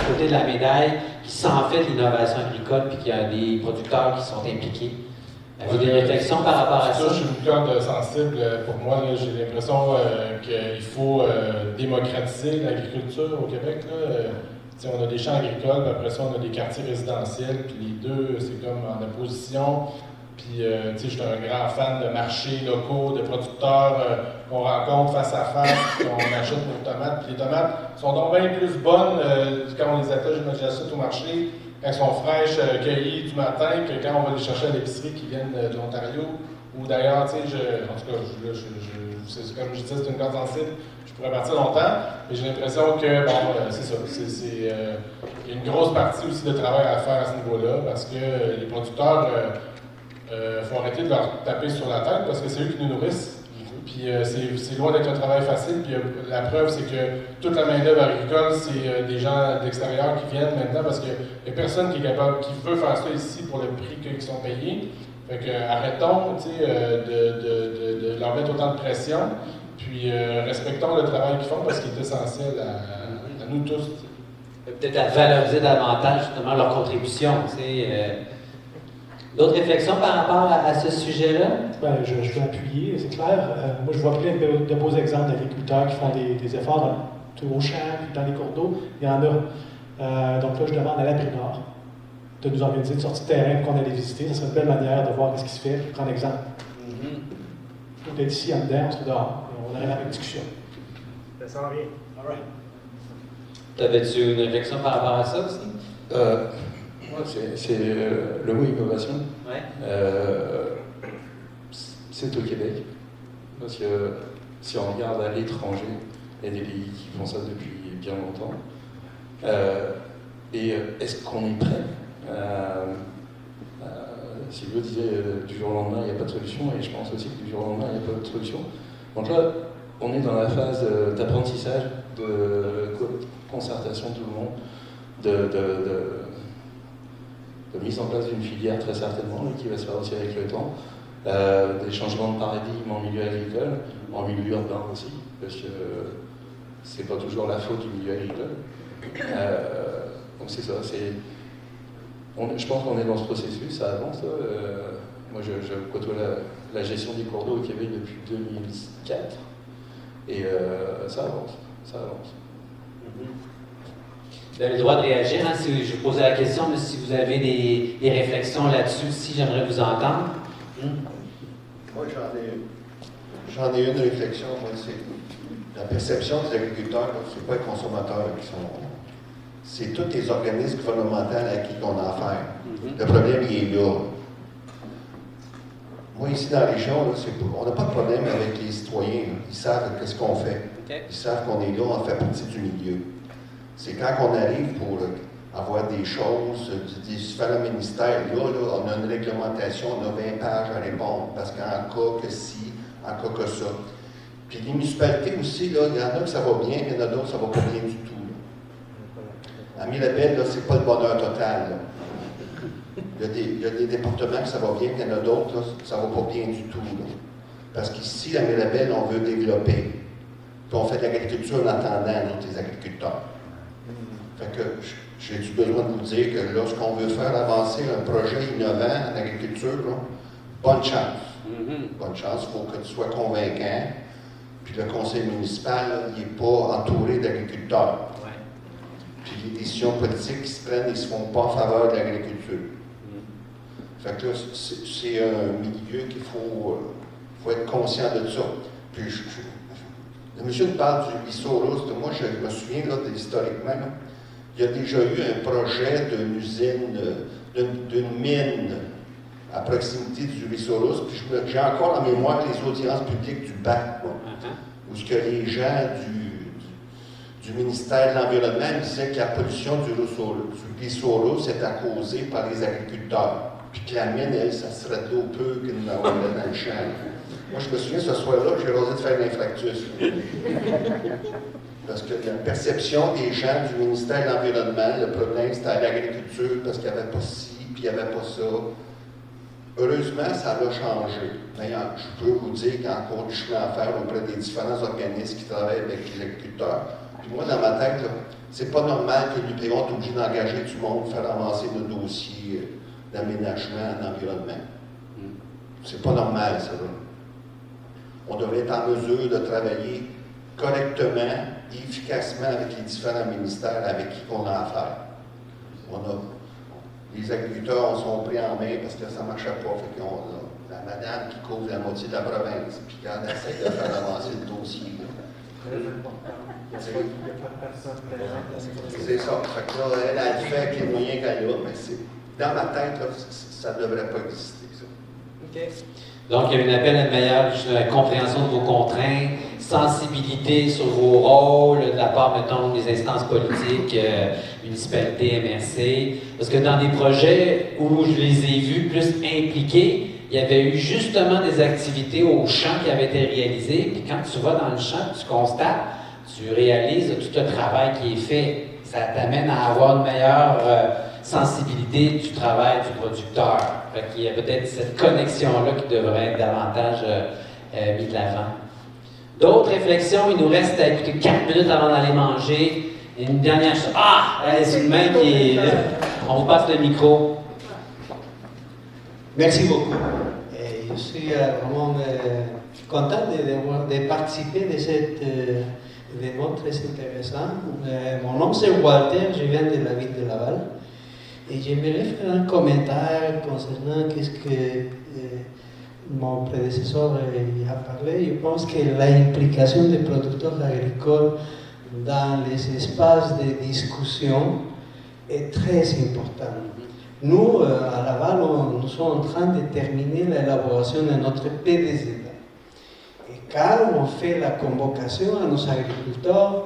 côté de la médaille qui s'en fait de l'innovation agricole, puis qu'il y a des producteurs qui sont impliqués? Avez-vous des réflexions par rapport à ça? Je suis une corde sensible. Pour moi, là, j'ai l'impression qu'il faut démocratiser l'agriculture au Québec. On a des champs agricoles, puis après ça, on a des quartiers résidentiels, puis les deux, c'est comme en opposition. Puis, je suis un grand fan de marchés locaux, de producteurs qu'on rencontre face à face, qu'on achète nos tomates. Puis les tomates sont donc bien plus bonnes quand on les attache, je achète au marché, quand elles sont fraîches, cueillies du matin, que quand on va les chercher à l'épicerie qui viennent de l'Ontario. Ou d'ailleurs, en tout cas, comme je disais, c'est une corde sensible. Je pourrais partir longtemps, mais j'ai l'impression que, c'est ça. Il y a une grosse partie aussi de travail à faire à ce niveau-là, parce que les producteurs, faut arrêter de leur taper sur la tête, parce que c'est eux qui nous nourrissent. Puis c'est loin d'être un travail facile. Puis la preuve, c'est que toute la main-d'œuvre agricole, c'est des gens d'extérieur qui viennent maintenant, parce qu'il n'y a personne qui est capable, qui veut faire ça ici pour le prix qu'ils sont payés. Fait que arrêtons de leur mettre autant de pression. Puis respectons le travail qu'ils font parce qu'il est essentiel à nous tous. Peut-être à valoriser davantage justement leur contribution. D'autres réflexions par rapport à ce sujet-là? Je peux appuyer, c'est clair. Moi, je vois plein de beaux exemples d'agriculteurs qui font des efforts au champ, dans les cours d'eau. Il y en a. Donc là, je demande à l'Abri-Nord de nous organiser une sortie de terrain qu'on allait visiter. Ça serait une belle manière de voir ce qui se fait. Je prends l'exemple. Plutôt d'être ici en dedans, on serait dehors. On aurait la même discussion. Ça s'en vient. All right. T'avais-tu une réflexion par rapport à ça aussi? C'est le mot innovation. Ouais. C'est au Québec. Parce que si on regarde à l'étranger, il y a des pays qui font ça depuis bien longtemps. Et est-ce qu'on est prêt? Sylvie disait du jour au lendemain, il n'y a pas de solution, et je pense aussi que du jour au lendemain, il n'y a pas de solution. Donc là, on est dans la phase d'apprentissage, de concertation de tout le monde, de mise en place d'une filière très certainement, qui va se faire aussi avec le temps, des changements de paradigme en milieu agricole, en milieu urbain aussi, parce que c'est pas toujours la faute du milieu agricole. Donc c'est ça, je pense qu'on est dans ce processus, ça avance. Moi je côtoie la gestion des cours d'eau au Québec depuis 2004, et ça avance. Vous avez le droit de réagir, hein, si je vous posais la question, mais si vous avez des réflexions là-dessus, si j'aimerais vous entendre. Moi, j'en ai une réflexion. Moi, c'est la perception des agriculteurs, c'est pas les consommateurs qui sont. C'est tous les organismes gouvernementaux à qui on a affaire. Le problème, il est là. Moi, ici, dans la région, on n'a pas de problème avec les citoyens. Ils savent ce qu'on fait. Okay. Ils savent qu'on est là, on fait partie du milieu. C'est quand on arrive pour avoir des choses, des différents ministères, là, on a une réglementation, on a 20 pages à répondre, parce qu'en cas que ci, en cas que ça. Puis les municipalités aussi, là, il y en a que ça va bien, il y en a d'autres que ça va pas bien du tout. Là. À Mirabel, là, c'est pas le bonheur total. Là. Il y a des départements que ça va bien, il y en a d'autres, là, ça va pas bien du tout. Là. Parce qu'ici, à Mirabel, on veut développer. Puis on fait de l'agriculture en attendant, nous, les agriculteurs. Fait que j'ai-tu besoin de vous dire que lorsqu'on veut faire avancer un projet innovant en agriculture, là, bonne chance. Bonne chance, il faut que tu sois convaincant. Puis le conseil municipal, là, il n'est pas entouré d'agriculteurs. Ouais. Puis les décisions politiques qui se prennent, ils ne se font pas en faveur de l'agriculture. Fait que là, c'est un milieu qu'il faut être conscient de ça. Puis le monsieur nous parle du Rissoros. Moi, je me souviens là, historiquement, là, il y a déjà eu un projet d'une usine, d'une mine à proximité du Rissoros. Puis j'ai encore en mémoire les audiences publiques du BAC, où ce que les gens du ministère de l'Environnement disaient que la pollution du Rissoros était causée par les agriculteurs. Puis que la mine, elle, ça serait de l'eau pure qu'il nous envoyait dans le champ. Moi, je me souviens, ce soir-là, j'ai osé de faire l'infractus. Parce qu'il y a une perception des gens du ministère de l'Environnement. Le problème, c'était l'agriculture, parce qu'il n'y avait pas ci, puis il n'y avait pas ça. Heureusement, ça a changé. D'ailleurs, je peux vous dire qu'il y a encore du chemin à faire auprès des différents organismes qui travaillent avec les agriculteurs. Puis moi, dans ma tête, c'est pas normal que l'UPA est obligé d'engager du monde pour faire avancer nos dossiers d'aménagement en environnement. C'est pas normal, ça. Là. On devrait être en mesure de travailler correctement et efficacement avec les différents ministères avec qui on a affaire. Les agriculteurs sont pris en main parce que ça ne marchait pas. Fait qu'on a la madame qui couvre la moitié de la province, puis quand elle essaie de faire avancer le dossier. C'est ça. Fait que là, elle a fait avec les moyens qu'elle a, mais dans ma tête, là, ça ne devrait pas exister. Ça. Okay. Donc, il y a un appel à une meilleure compréhension de vos contraintes, sensibilité sur vos rôles de la part, mettons, des instances politiques, municipalités, MRC. Parce que dans des projets où je les ai vus plus impliqués, il y avait eu justement des activités au champ qui avaient été réalisées. Puis quand tu vas dans le champ, tu constates, tu réalises tout le travail qui est fait. Ça t'amène à avoir une meilleure sensibilité du travail du producteur. Fait qu'il y a peut-être cette connexion-là qui devrait être davantage mise de l'avant. D'autres réflexions, il nous reste à écouter 4 minutes avant d'aller manger. Une dernière chose. Ah! C'est une main qui est... On vous passe le micro. Merci beaucoup. Et je suis vraiment content de participer de cet événement très intéressant. Mon nom c'est Walter, je viens de la ville de Laval. Et j'aimerais faire un commentaire concernant ce que mon prédécesseur a parlé. Je pense que l'implication des producteurs agricoles dans les espaces de discussion est très importante. Nous, à Laval, nous sommes en train de terminer l'élaboration de notre PDZ. Et quand on fait la convocation à nos agriculteurs,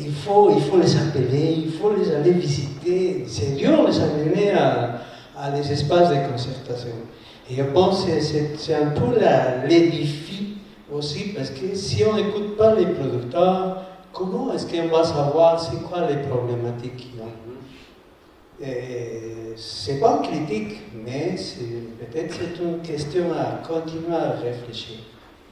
il faut les appeler, il faut les aller visiter. C'est dur de les amener à des espaces de concertation. Et je pense que c'est un peu les défis aussi, parce que si on n'écoute pas les producteurs, comment est-ce qu'on va savoir c'est quoi les problématiques qu'ils ont? C'est pas une critique, mais peut-être c'est une question à continuer à réfléchir.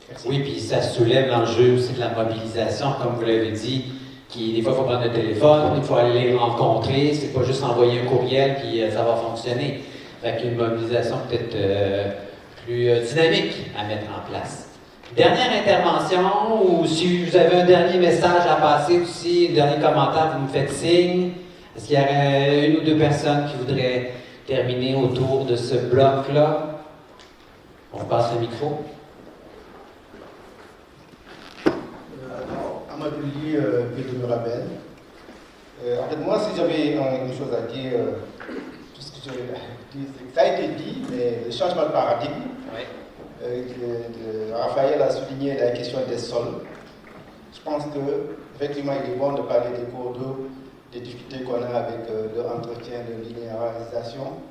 Merci. Oui, puis ça soulève l'enjeu aussi de la mobilisation, comme vous l'avez dit, qui des fois il faut prendre le téléphone, il faut aller les rencontrer, c'est pas juste envoyer un courriel puis ça va fonctionner. Fait qu'une mobilisation peut-être plus dynamique à mettre en place. Dernière intervention, ou si vous avez un dernier message à passer aussi, un dernier commentaire, vous me faites signe. Est-ce qu'il y aurait une ou deux personnes qui voudraient terminer autour de ce bloc-là? On passe le micro. Amadou Ly, Pedro Mirabel. En fait, moi, si j'avais une chose à dire, tout ce que je dis, ça a été dit, mais le changement de paradigme, Raphaël a souligné la question des sols. Je pense qu'effectivement, il est bon de parler des cours d'eau, des difficultés qu'on a avec l'entretien de linéarisation,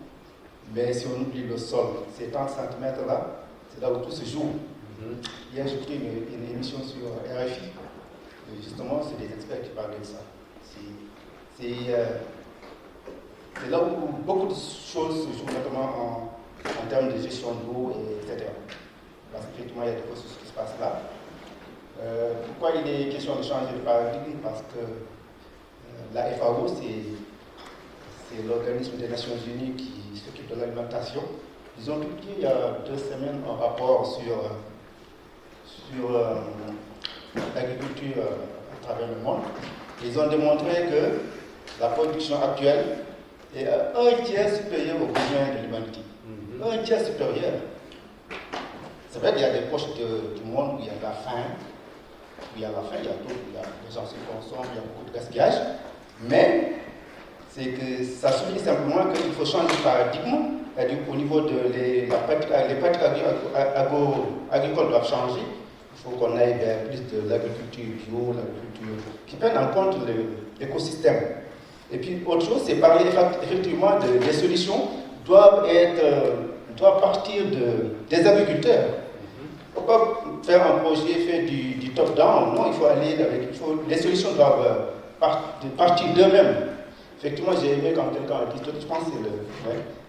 mais si on oublie le sol, ces 30 cm là, c'est là où tout se joue. Hier, j'ai pris une émission sur RFI, et justement, c'est des experts qui parlaient de ça. C'est là où beaucoup de choses se jouent, notamment en termes de gestion d'eau, etc. Parce qu'effectivement, il y a des processus qui se passent là. Pourquoi il est question de changer de paradigme? Parce que la FAO, c'est l'organisme des Nations Unies qui s'occupe de l'alimentation. Ils ont publié il y a 2 semaines un rapport sur l'agriculture à travers le monde. Ils ont démontré que la production actuelle est un tiers supérieur aux besoins de l'humanité. Un tiers supérieur. C'est vrai qu'il y a des poches du monde où il y a de la faim, il y a d'autres où les gens se consomment, il y a beaucoup de gaspillage. Mais c'est que ça souligne simplement qu'il faut changer de paradigme, c'est-à-dire au niveau de les pratiques agricoles doivent changer. Il faut qu'on aille vers plus de l'agriculture bio, l'agriculture qui prenne en compte l'écosystème. Et puis autre chose, c'est parler effectivement des solutions doivent partir des agriculteurs. Il ne faut pas faire un projet fait du top-down, non, il faut aller les solutions doivent partir d'eux-mêmes. Effectivement, j'ai aimé quand quelqu'un a dit, je pense que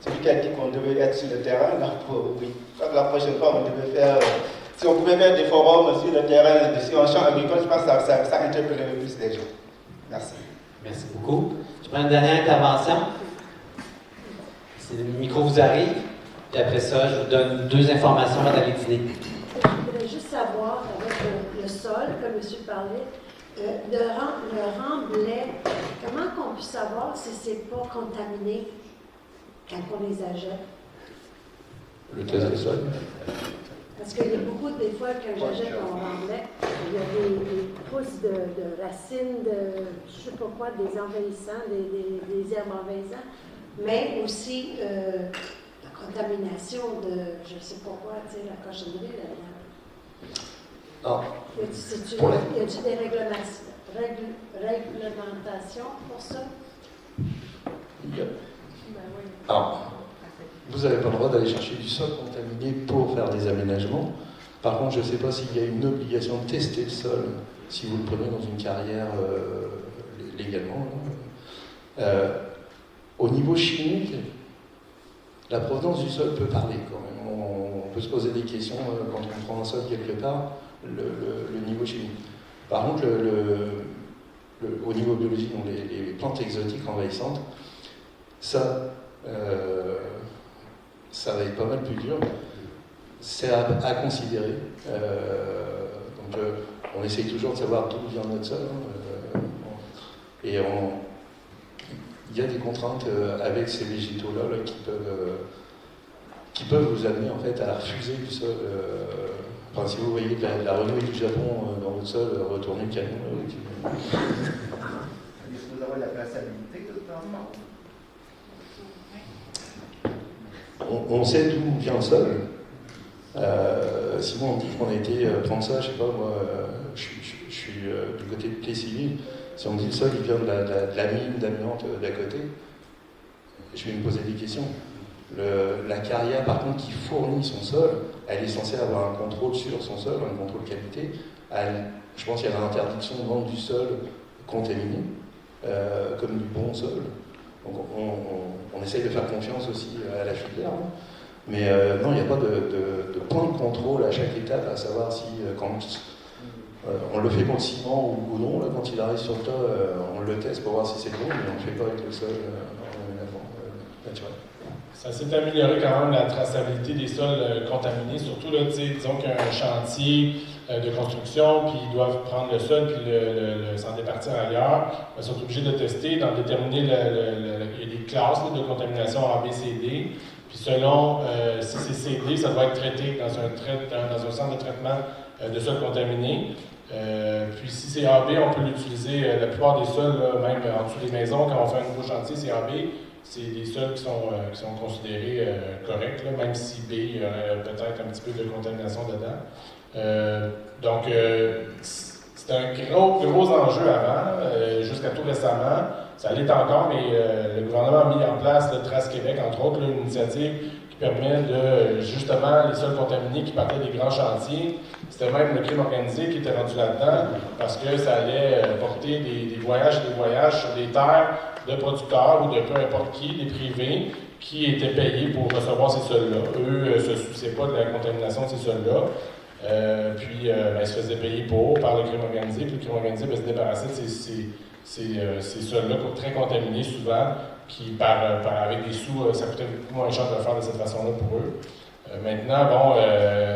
c'est celui qui a dit qu'on devait être sur le terrain. Là, la prochaine fois, on devait faire, si on pouvait faire des forums sur le terrain, sur un champ agricole, je pense que ça interpellerait plus les gens. Merci. Merci beaucoup. Je prends une dernière intervention. Si le micro vous arrive. Puis après ça, je vous donne 2 informations avant d'aller dîner. Je voudrais juste savoir, avec le sol, comme monsieur parlait, le remblai, comment qu'on peut savoir si c'est pas contaminé quand on les achète? Le test de sol. Parce qu'il y a beaucoup, des fois, quand j'achète mon remblai, il y a des pousses de racines, de, je ne sais pas quoi, des envahissants, des herbes envahissantes, mais aussi la contamination de, je ne sais pas quoi, tu sais, la cochonnerie là-dedans. Non. Y a-t-il des réglementations pour ça? Alors, vous n'avez pas le droit d'aller chercher du sol contaminé pour faire des aménagements. Par contre, je ne sais pas s'il y a une obligation de tester le sol si vous le prenez dans une carrière légalement. Au niveau chimique, la provenance du sol peut parler quand même. On peut se poser des questions quand on prend un sol quelque part, le niveau chimique. Par contre, au niveau biologique, donc les plantes exotiques envahissantes, ça va être pas mal plus dur. C'est à considérer. Donc, on essaye toujours de savoir d'où vient notre sol. Et il y a des contraintes avec ces végétaux-là qui peuvent vous amener en fait à refuser du sol. Enfin, si vous voyez la renouille du Japon dans votre sol, retournez le canon. Est-ce que vous avez la traçabilité de ce temps? On sait d'où vient le sol. Sinon, on dit qu'on a été prendre ça, je sais pas, moi, je suis du côté de Plessis-Ville. Si on me dit le sol, il vient de la mine d'amiante d'à côté, je vais me poser des questions. La carrière, par contre, qui fournit son sol, elle est censée avoir un contrôle sur son sol, un contrôle qualité. Je pense qu'il y a l'interdiction de vendre du sol contaminé, comme du bon sol. Donc on essaye de faire confiance aussi à la filière. Mais non, il n'y a pas de point de contrôle à chaque étape, à savoir si quand on le fait pour le ciment ou non, là, quand il arrive sur le tas, on le teste pour voir si c'est bon, mais on ne le fait pas avec le sol en aménagement naturel. Ça s'est amélioré quand même la traçabilité des sols contaminés, surtout là, disons qu'il y a un chantier de construction, puis ils doivent prendre le sol puis s'en départir ailleurs. Ils sont obligés de tester, d'en déterminer, il y a des classes là, de contamination A, B, C, D. Puis selon si c'est CD, ça doit être traité dans un centre de traitement de sols contaminés. Puis si c'est AB, on peut l'utiliser. La plupart des sols, là, même en dessous des maisons, quand on fait un nouveau chantier, c'est AB. C'est des sols qui sont considérés corrects, là, même si B, il y aurait peut-être un petit peu de contamination dedans. Donc, c'était un gros enjeu avant, jusqu'à tout récemment. Ça l'est encore, mais le gouvernement a mis en place le Trace Québec, entre autres, là, une initiative qui permet de, justement, les sols contaminés qui partaient des grands chantiers. C'était même le crime organisé qui était rendu là-dedans, parce que ça allait porter des voyages sur des terres de producteurs ou de peu importe qui, des privés, qui étaient payés pour recevoir ces sols-là. Eux ne se souciaient pas de la contamination de ces sols-là. Ils se faisaient payer par le crime organisé, puis le crime organisé se débarrassait de ces sols-là très contaminés souvent, qui avec des sous, ça coûtait beaucoup moins cher de le faire de cette façon-là pour eux. Maintenant,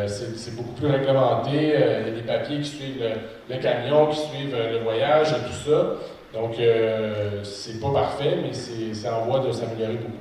c'est beaucoup plus réglementé. Il y a des papiers qui suivent le camion, qui suivent le voyage, tout ça. Donc, c'est pas parfait, mais c'est en voie de s'améliorer beaucoup.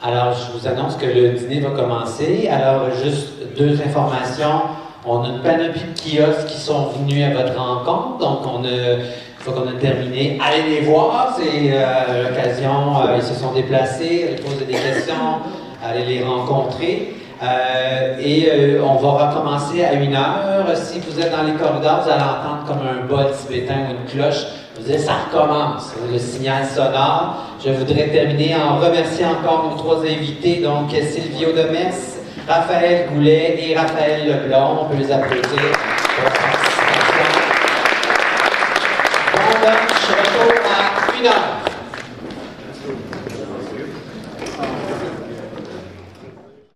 Alors, je vous annonce que le dîner va commencer. Alors, juste 2 informations. On a une panoplie de kiosques qui sont venus à votre rencontre. Donc, une fois qu'on a terminé, allez les voir. C'est l'occasion. Ils se sont déplacés, allez poser des questions, allez les rencontrer. On va recommencer à 1h. Si vous êtes dans les corridors, vous allez entendre comme un bol tibétain ou une cloche. Je vous dis, ça recommence, le signal sonore. Je voudrais terminer en remerciant encore nos 3 invités, donc Silvio Demers, Raphaël Goulet et Raphaël Leblond. On peut les applaudir pour leur participation. Bon lunch, retour à 1h.